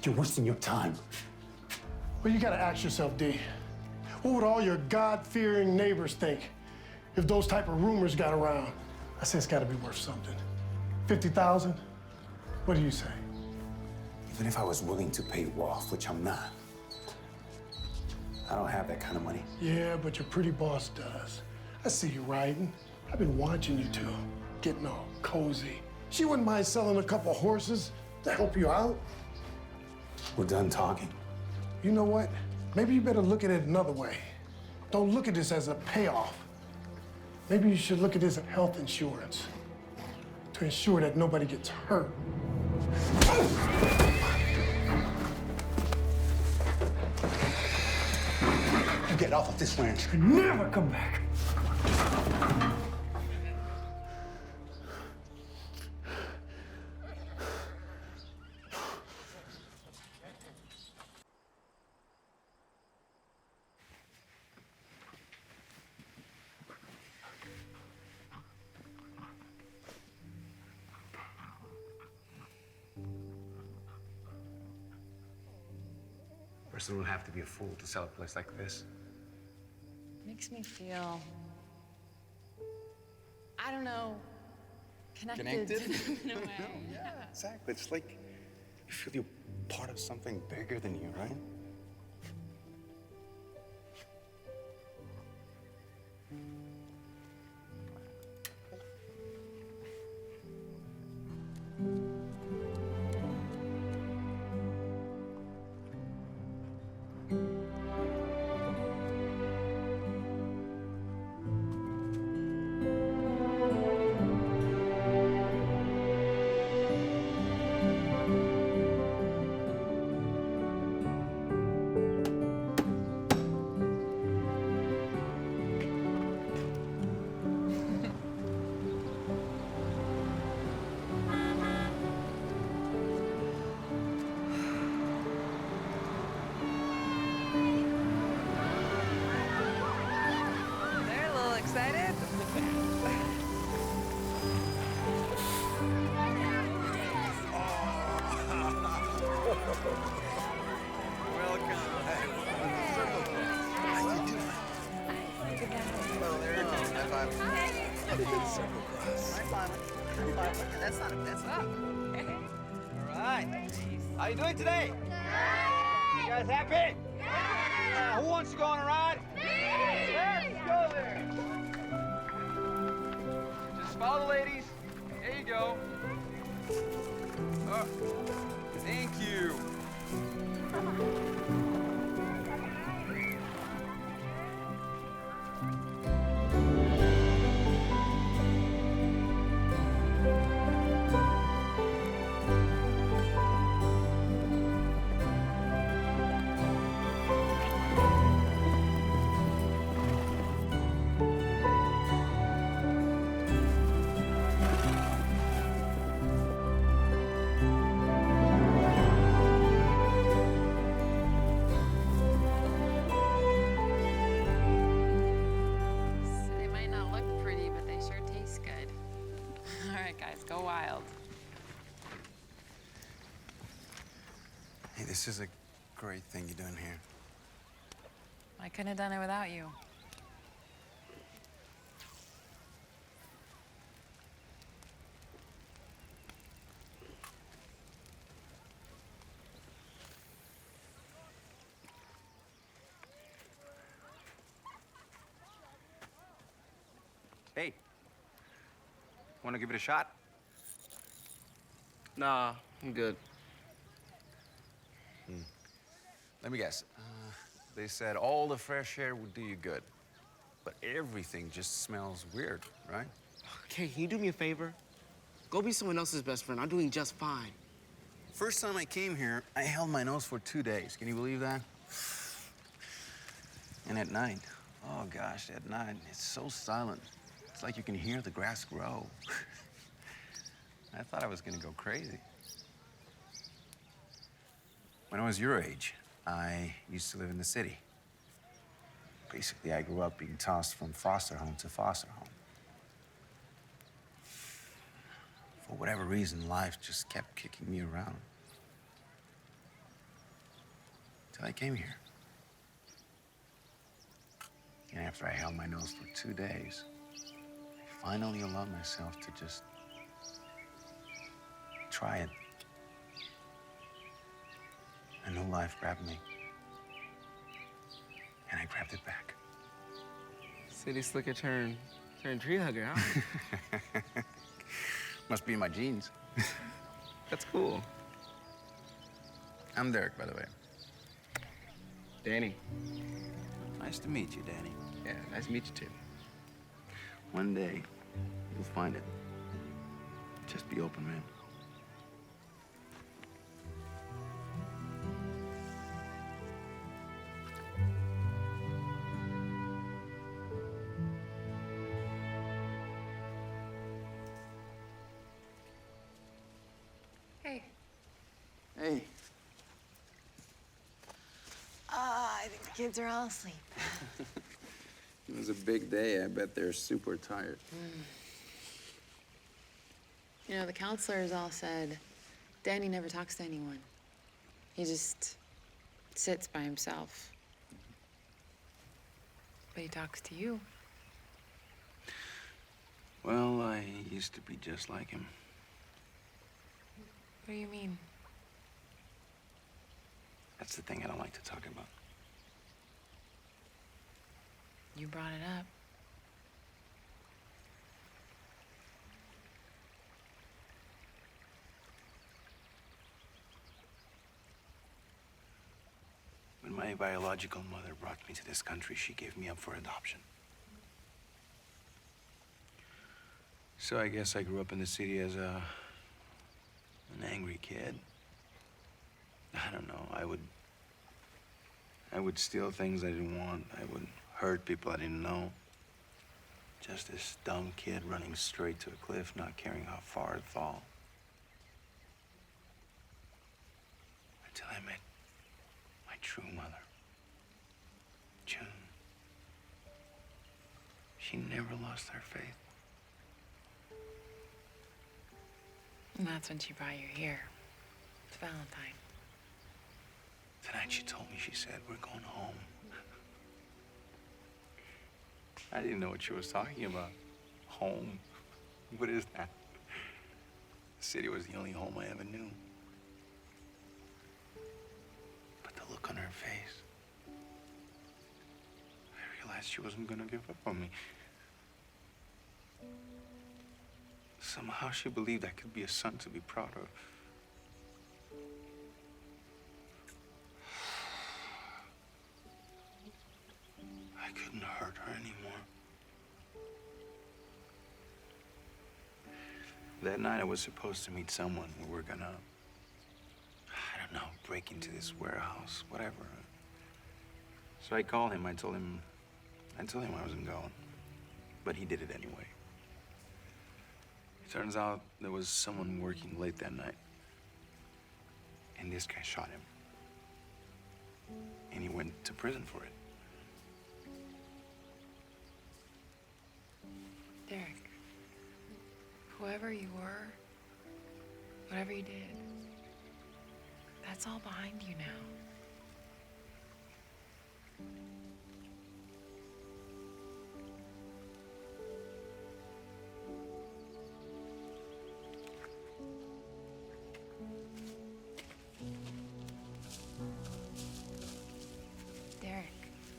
You're wasting your time. Well, you gotta ask yourself, D, what would all your God-fearing neighbors think if those type of rumors got around? I say it's gotta be worth something. 50,000? What do you say? Even if I was willing to pay you off, which I'm not, I don't have that kind of money. Yeah, but your pretty boss does. I see you riding. I've been watching you two, getting all cozy. She wouldn't mind selling a couple horses to help you out. We're done talking. You know what? Maybe you better look at it another way. Don't look at this as a payoff. Maybe you should look at this as health insurance to ensure that nobody gets hurt. You get off of this ranch. You never come back. A person would have to be a fool to sell a place like this. Makes me feel, I don't know, connected? In a way. Yeah, exactly. It's like you feel you're part of something bigger than you, right? Oh, there you go. High five. Circle cross. High five. High five. Look, that's up. All right. How you doing today? Good. You guys happy? Yeah. Who wants to go on a ride? Me. Let's go there. Just follow the ladies. There you go. Oh, thank you. They might not look pretty, but they sure taste good. All right, guys, go wild. Hey, this is a great thing you're doing here. I couldn't have done it without you. Hey, want to give it a shot? Nah, I'm good. Let me guess. They said all the fresh air would do you good, but everything just smells weird, right? Okay, can you do me a favor? Go be someone else's best friend. I'm doing just fine. First time I came here, I held my nose for 2 days. Can you believe that? And at night, oh gosh, at night, it's so silent. It's like you can hear the grass grow. I thought I was gonna go crazy. When I was your age, I used to live in the city. Basically, I grew up being tossed from foster home to foster home. For whatever reason, life just kept kicking me around. Till I came here. And after I held my nose for 2 days, I finally allowed myself to just try it. A new life grabbed me. And I grabbed it back. City slicker turn tree hugger, huh? Must be in my genes. That's cool. I'm Derek, by the way. Danny. Nice to meet you, Danny. Yeah, nice to meet you too. One day, you'll find it. Just be open, man. Hey. Hey. I think the kids are all asleep. It was a big day. I bet they're super tired. You know, the counselors all said Danny never talks to anyone. He just sits by himself. But he talks to you. Well, I used to be just like him. What do you mean? That's the thing I don't like to talk about. You brought it up. When my biological mother brought me to this country, she gave me up for adoption. So I guess I grew up in the city as an angry kid. I don't know, I would steal things I didn't want. I would hurt people I didn't know. Just this dumb kid running straight to a cliff, not caring how far it'd fall. Until I met my true mother, June. She never lost her faith. And that's when she brought you here. It's Valentine. Tonight she told me, she said, we're going home. I didn't know what she was talking about. Home? What is that? The city was the only home I ever knew. But the look on her face, I realized she wasn't gonna give up on me. Somehow she believed I could be a son to be proud of. I couldn't hurt her anymore. That night I was supposed to meet someone. We were gonna, I don't know, break into this warehouse, whatever. So I called him. I told him I wasn't going, but he did it anyway. It turns out there was someone working late that night, and this guy shot him. And he went to prison for it. Derek, whoever you were, whatever you did, that's all behind you now. Derek.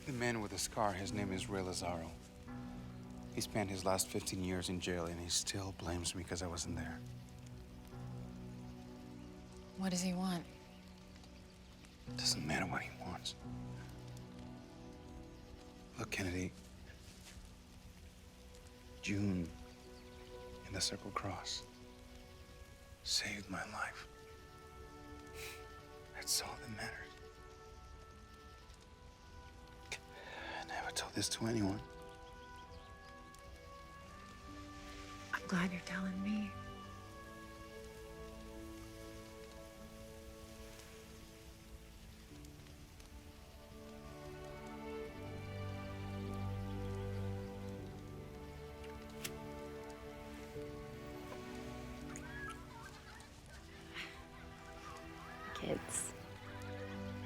The man with the scar, his name is Ray Lazaro. He spent his last 15 years in jail, and he still blames me because I wasn't there. What does he want? Doesn't matter what he wants. Look, Kennedy. June in the Circle Cross saved my life. That's all that matters. I never told this to anyone. I'm glad you're telling me. Kids.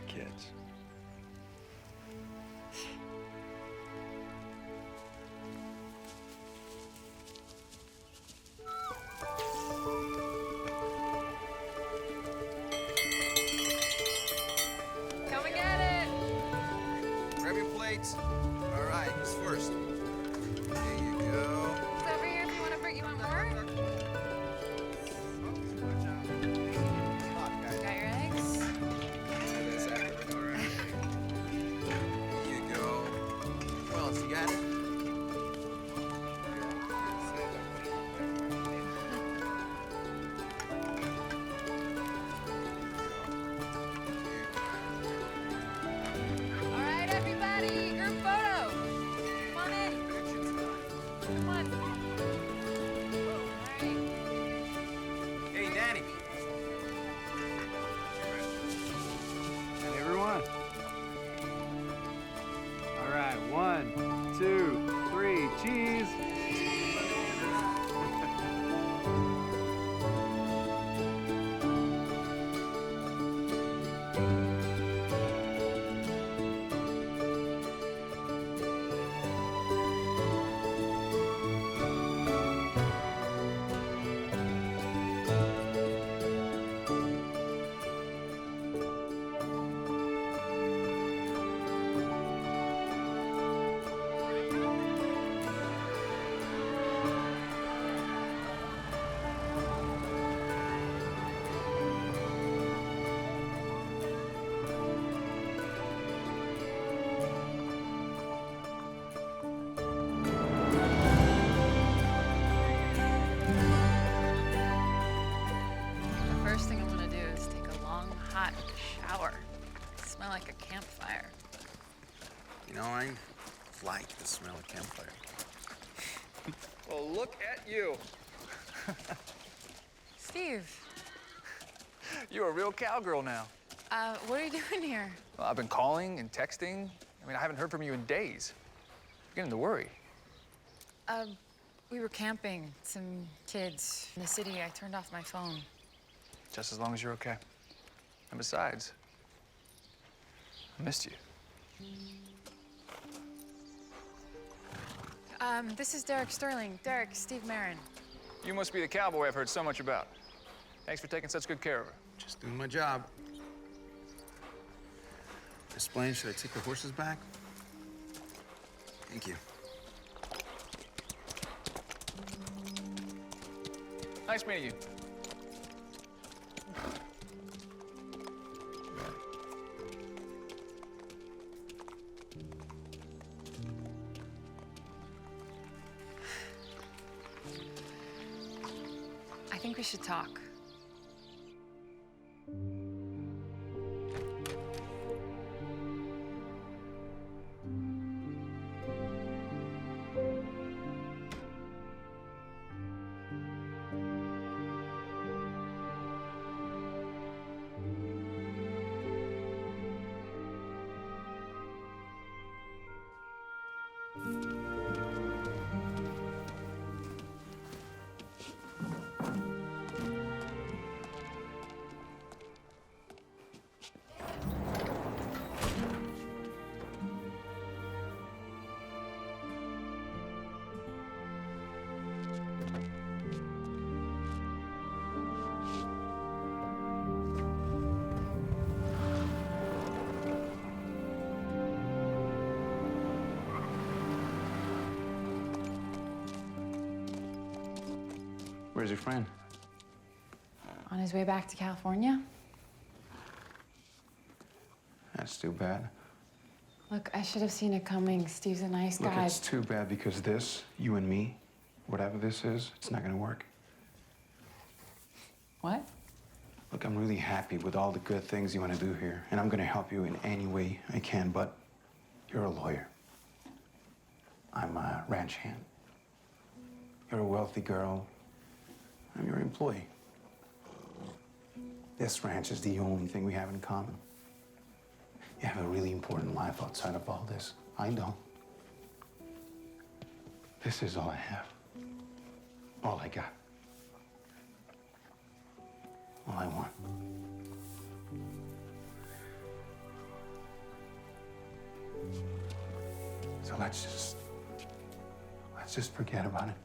Kids. Come and get it. Grab your plates. All right, who's first? There you go. It's over here if you want to bring. You want more? Got your eggs? Here you go. What else you got? All right, everybody, group photo. Come on in. Come on. All right. Hey, Danny. Hey, everyone. All right, 1, 2, 3, cheese. The first thing I'm gonna do is take a long, hot shower. Smell like a campfire. You know, I like the smell of campfire. Well, look at you. Steve, You're a real cowgirl now. what are you doing here? Well, I've been calling and texting. I mean, I haven't heard from you in days. I'm beginning to worry. We were camping, some kids in the city. I turned off my phone. Just as long as you're okay. And besides, I missed you. This is Derek Sterling. Derek, Steve Marin. You must be the cowboy I've heard so much about. Thanks for taking such good care of her. Just doing my job. Miss Blaine, should I take the horses back? Thank you. Nice meeting you. I think we should talk. Where's your friend? On his way back to California? That's too bad. Look, I should have seen it coming. Steve's a nice Look, guy. it's too bad because this, you and me, whatever this is, it's not gonna work. What? Look, I'm really happy with all the good things you want to do here, and I'm gonna help you in any way I can, but you're a lawyer. I'm a ranch hand. You're a wealthy girl. I'm your employee. This ranch is the only thing we have in common. You have a really important life outside of all this. I don't. This is all I have. All I got. All I want. So let's just forget about it.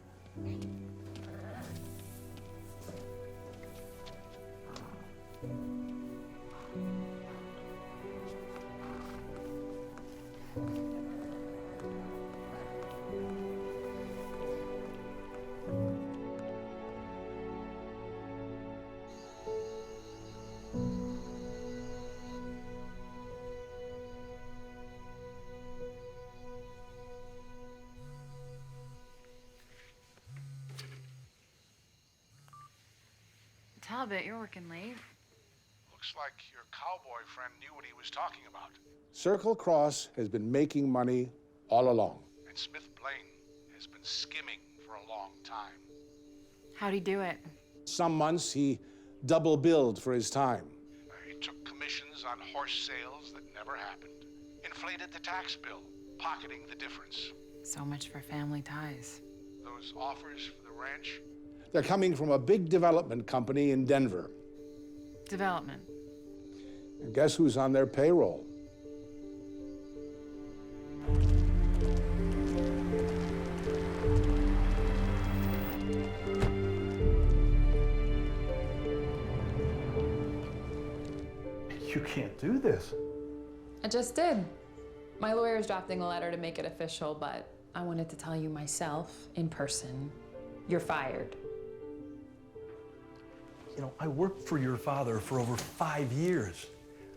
Talbot, you're working late. Looks like your cowboy friend knew what he was talking about. Circle Cross has been making money all along. And Smith Blaine has been skimming for a long time. How'd he do it? Some months he double billed for his time. He took commissions on horse sales that never happened. Inflated the tax bill, pocketing the difference. So much for family ties. Those offers for the ranch? They're coming from a big development company in Denver. Development. And guess who's on their payroll? You can't do this. I just did. My lawyer's drafting a letter to make it official, but I wanted to tell you myself in person. You're fired. You know, I worked for your father for over 5 years.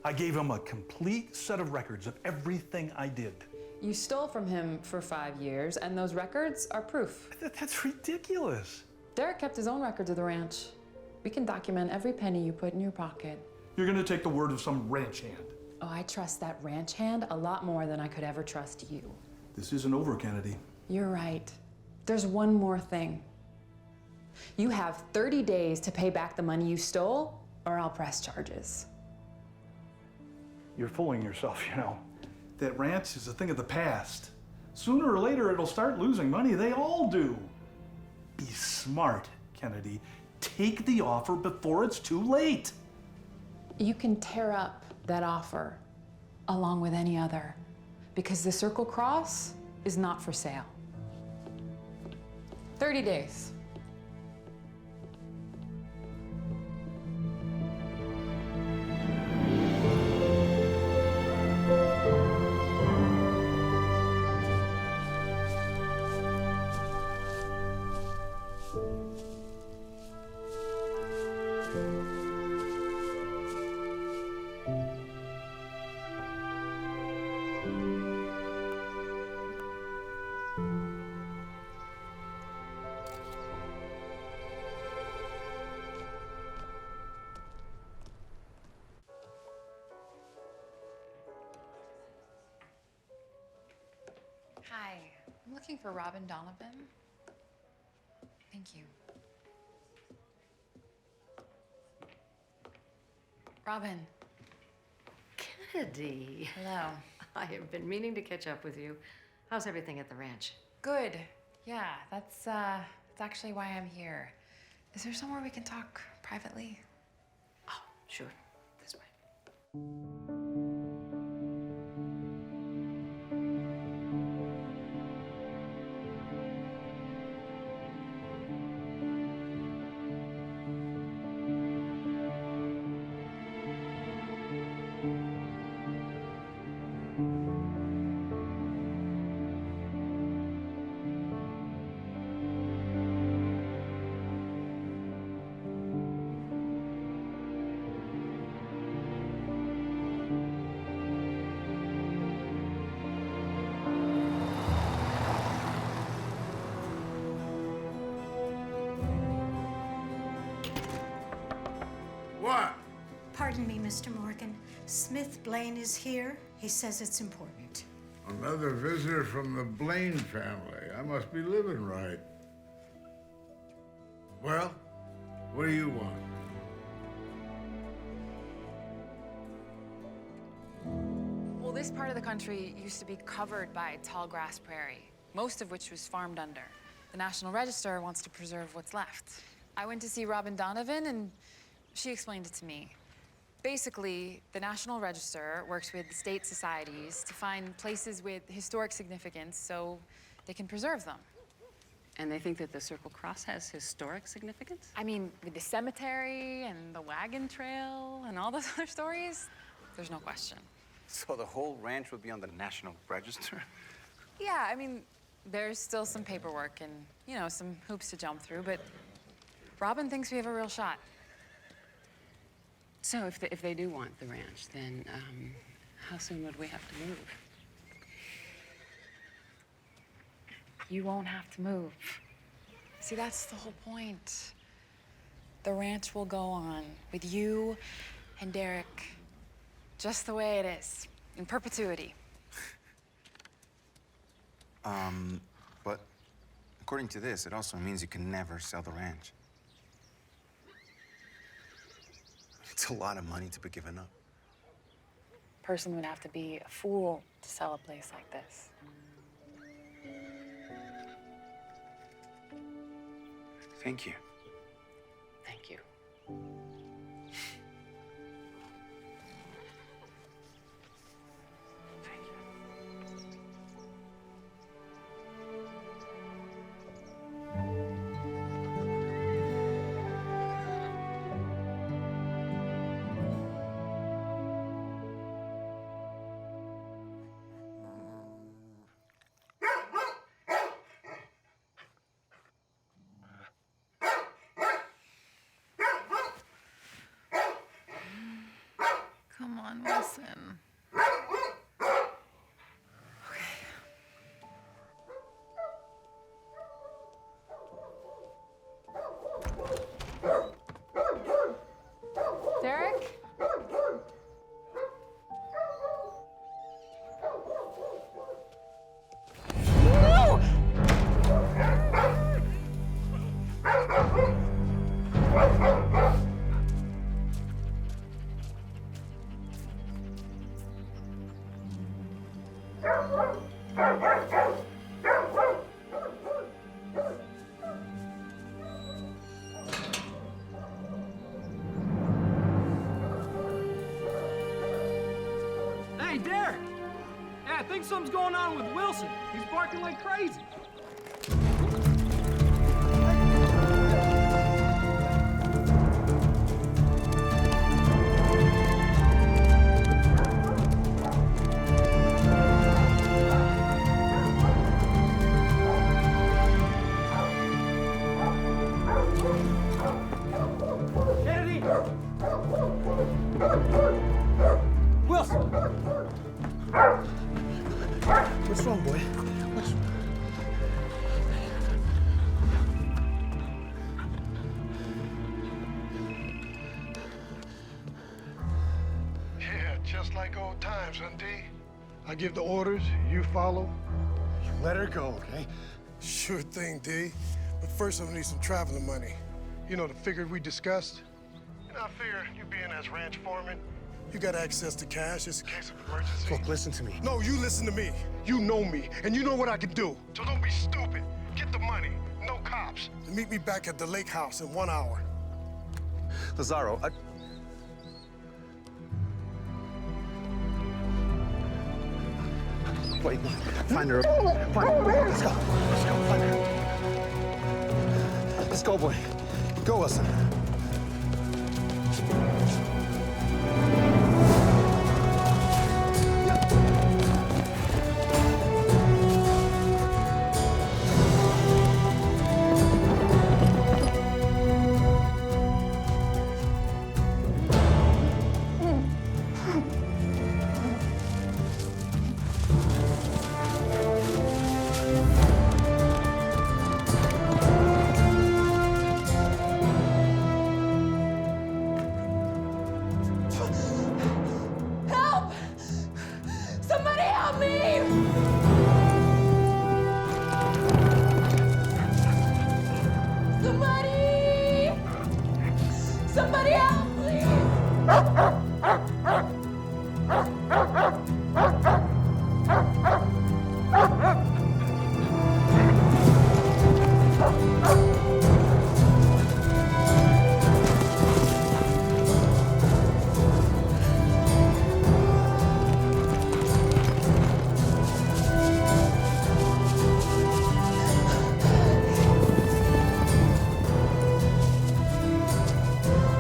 I gave him a complete set of records of everything I did. You stole from him for 5 years, and those records are proof. That's ridiculous. Derek kept his own records of the ranch. We can document every penny you put in your pocket. You're gonna take the word of some ranch hand. Oh, I trust that ranch hand a lot more than I could ever trust you. This isn't over, Kennedy. You're right. There's one more thing. You have 30 days to pay back the money you stole, or I'll press charges. You're fooling yourself, you know. That ranch is a thing of the past. Sooner or later, it'll start losing money. They all do. Be smart, Kennedy. Take the offer before it's too late. You can tear up that offer along with any other, because the Circle Cross is not for sale. 30 days. Hi, I'm looking for Robin Donovan. Thank you. Robin. Kennedy. Hello. I have been meaning to catch up with you. How's everything at the ranch? Good. Yeah, that's actually why I'm here. Is there somewhere we can talk privately? Oh, sure. This way. What? Pardon me, Mr. Morgan. Smith Blaine is here. He says it's important. Another visitor from the Blaine family. I must be living right. Well, what do you want? Well, this part of the country used to be covered by tall grass prairie, most of which was farmed under. The National Register wants to preserve what's left. I went to see Robin Donovan, and she explained it to me. Basically, the National Register works with the state societies to find places with historic significance so they can preserve them. And they think that the Circle Cross has historic significance? I mean, with the cemetery and the wagon trail and all those other stories, there's no question. So the whole ranch would be on the National Register? Yeah, I mean, there's still some paperwork and, you know, some hoops to jump through, but Robin thinks we have a real shot. So if they do want the ranch, then how soon would we have to move? You won't have to move. See, that's the whole point. The ranch will go on with you and Derek just the way it is, in perpetuity. But according to this, it also means you can never sell the ranch. It's a lot of money to be given up. Person would have to be a fool to sell a place like this. Thank you. Thank you. Come on, listen. Derek? Hey, Derek! Yeah, I think something's going on with Wilson. He's barking like crazy. Kennedy! Wilson! What's wrong, boy? Yeah, just like old times, huh, D? I give the orders, you follow. You let her go, okay? Sure thing, D. But first, I'm gonna need some traveling money. You know, the figure we discussed? And I figure you being as ranch foreman, you got access to cash just in case of emergency. Look, listen to me. No, you listen to me. You know me, and you know what I can do. So don't be stupid. Get the money. No cops. And meet me back at the lake house in 1 hour. Lazaro, Wait, find her. Find her. Let's go. Let's go. Find her. Let's go, boy. Go, Wilson. Help! Somebody help me! Somebody! Somebody help,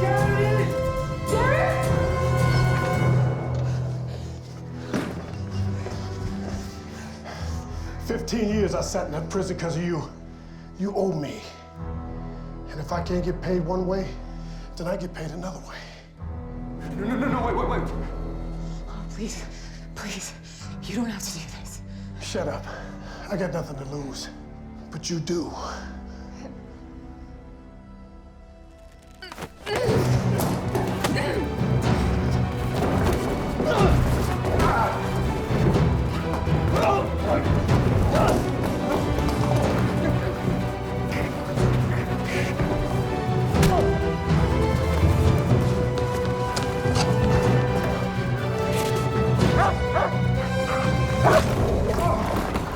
Gary! 15 years I sat in that prison because of you. You owe me. And if I can't get paid one way, then I get paid another way. No, wait. Oh, please, please. You don't have to do this. Shut up. I got nothing to lose. But you do.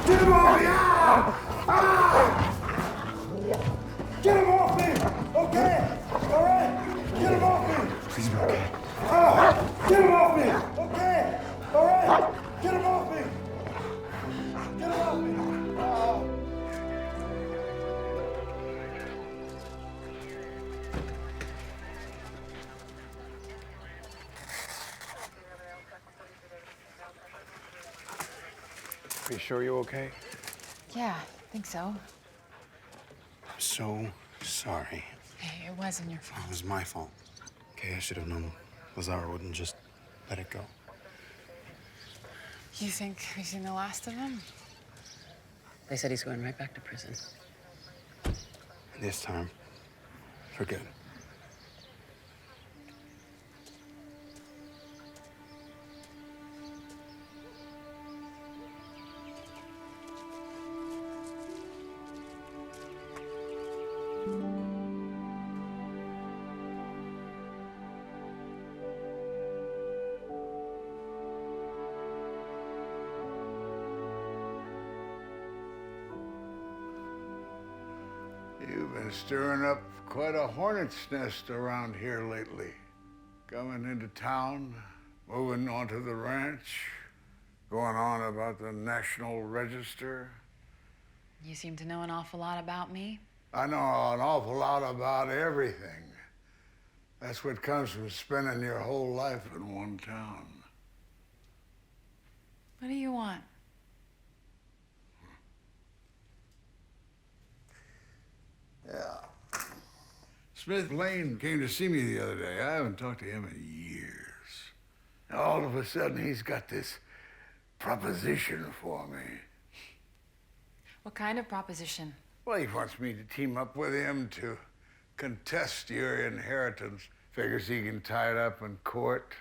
Get him off me! Get him off me! Okay? All right? Get him off me! Please be okay. Get him off me! Okay? All right? Get him off me! Get him off me! Are you sure you're okay? Yeah, I think so. I'm so sorry. Hey, it wasn't your fault. It was my fault. Okay, I should have known Lazaro wouldn't just let it go. You think we've seen the last of him? They said he's going right back to prison. This time, for good. You've been stirring up quite a hornet's nest around here lately. Coming into town, moving onto the ranch. going on about the National Register? You seem to know an awful lot about me. I know an awful lot about everything. That's what comes from spending your whole life in one town. What do you want? Yeah. Smith Blaine came to see me the other day. I haven't talked to him in years. And all of a sudden, he's got this proposition for me. What kind of proposition? Well, he wants me to team up with him to contest your inheritance. Figures he can tie it up in court,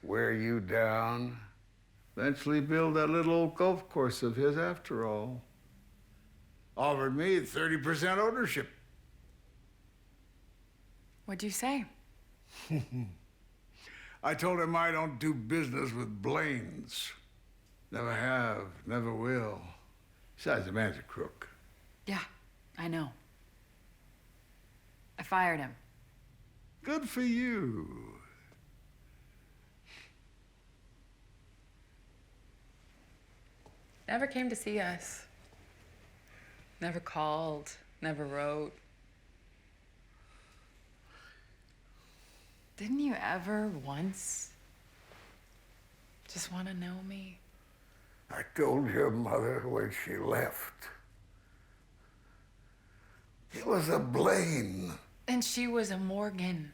wear you down, eventually build that little old golf course of his after all. Offered me 30% ownership. What'd you say? I told him I don't do business with Blaines. Never have, never will. Besides, the man's a crook. Yeah, I know. I fired him. Good for you. Never came to see us. Never called, never wrote. Didn't you ever once just want to know me? I told your mother when she left. It was a Blaine. And she was a Morgan.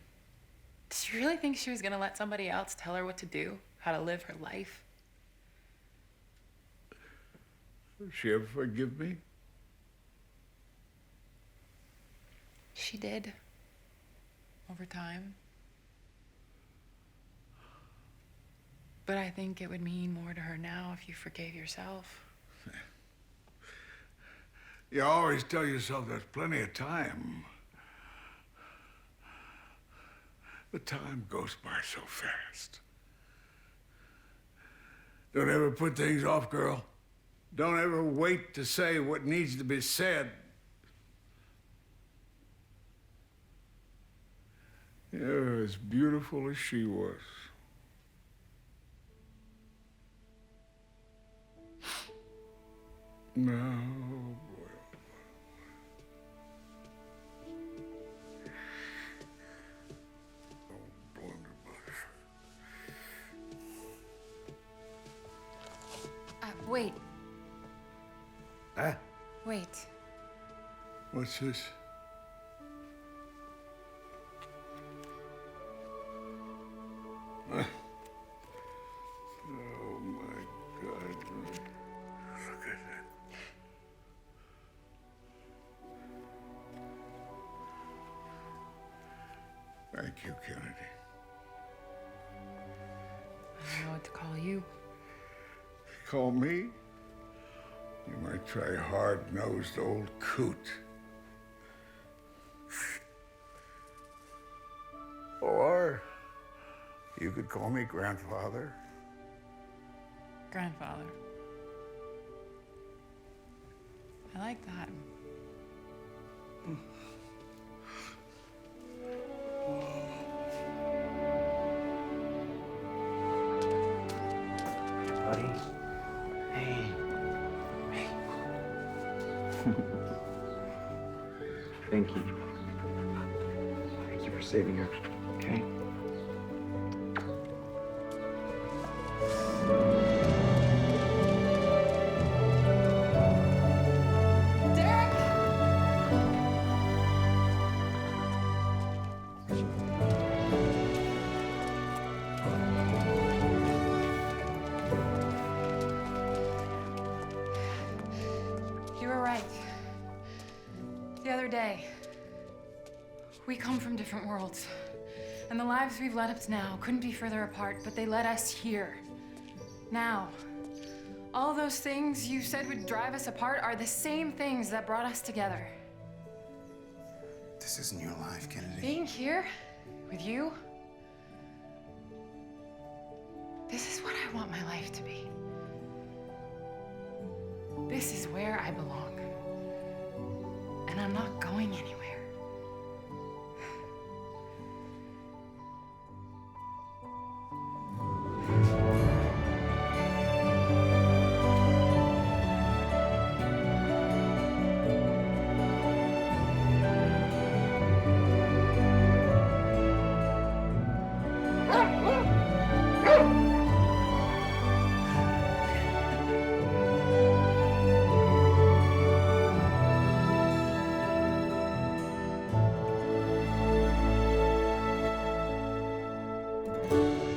Did she really think she was gonna let somebody else tell her what to do, how to live her life? Did she ever forgive me? She did. Over time. But I think it would mean more to her now if you forgave yourself. You always tell yourself there's plenty of time. But time goes by so fast. Don't ever put things off, girl. Don't ever wait to say what needs to be said. You're as beautiful as she was. No, boy. Wait. Huh? Wait. What's this? Oh my God. Look at that. Thank you, Kennedy. I don't know what to call you. Call me? You might try hard-nosed old coot. Or you could call me grandfather. Grandfather. I like that. Buddy. Hey. Hey. Thank you. Thank you for saving her. Okay? You were right. The other day, we come from different worlds, and the lives we've led up to now couldn't be further apart, but they led us here. Now, all those things you said would drive us apart are the same things that brought us together. This isn't your life, Kennedy. Being here with you, this is what I want my life to be. This is where I belong. And I'm not going anywhere. Hey.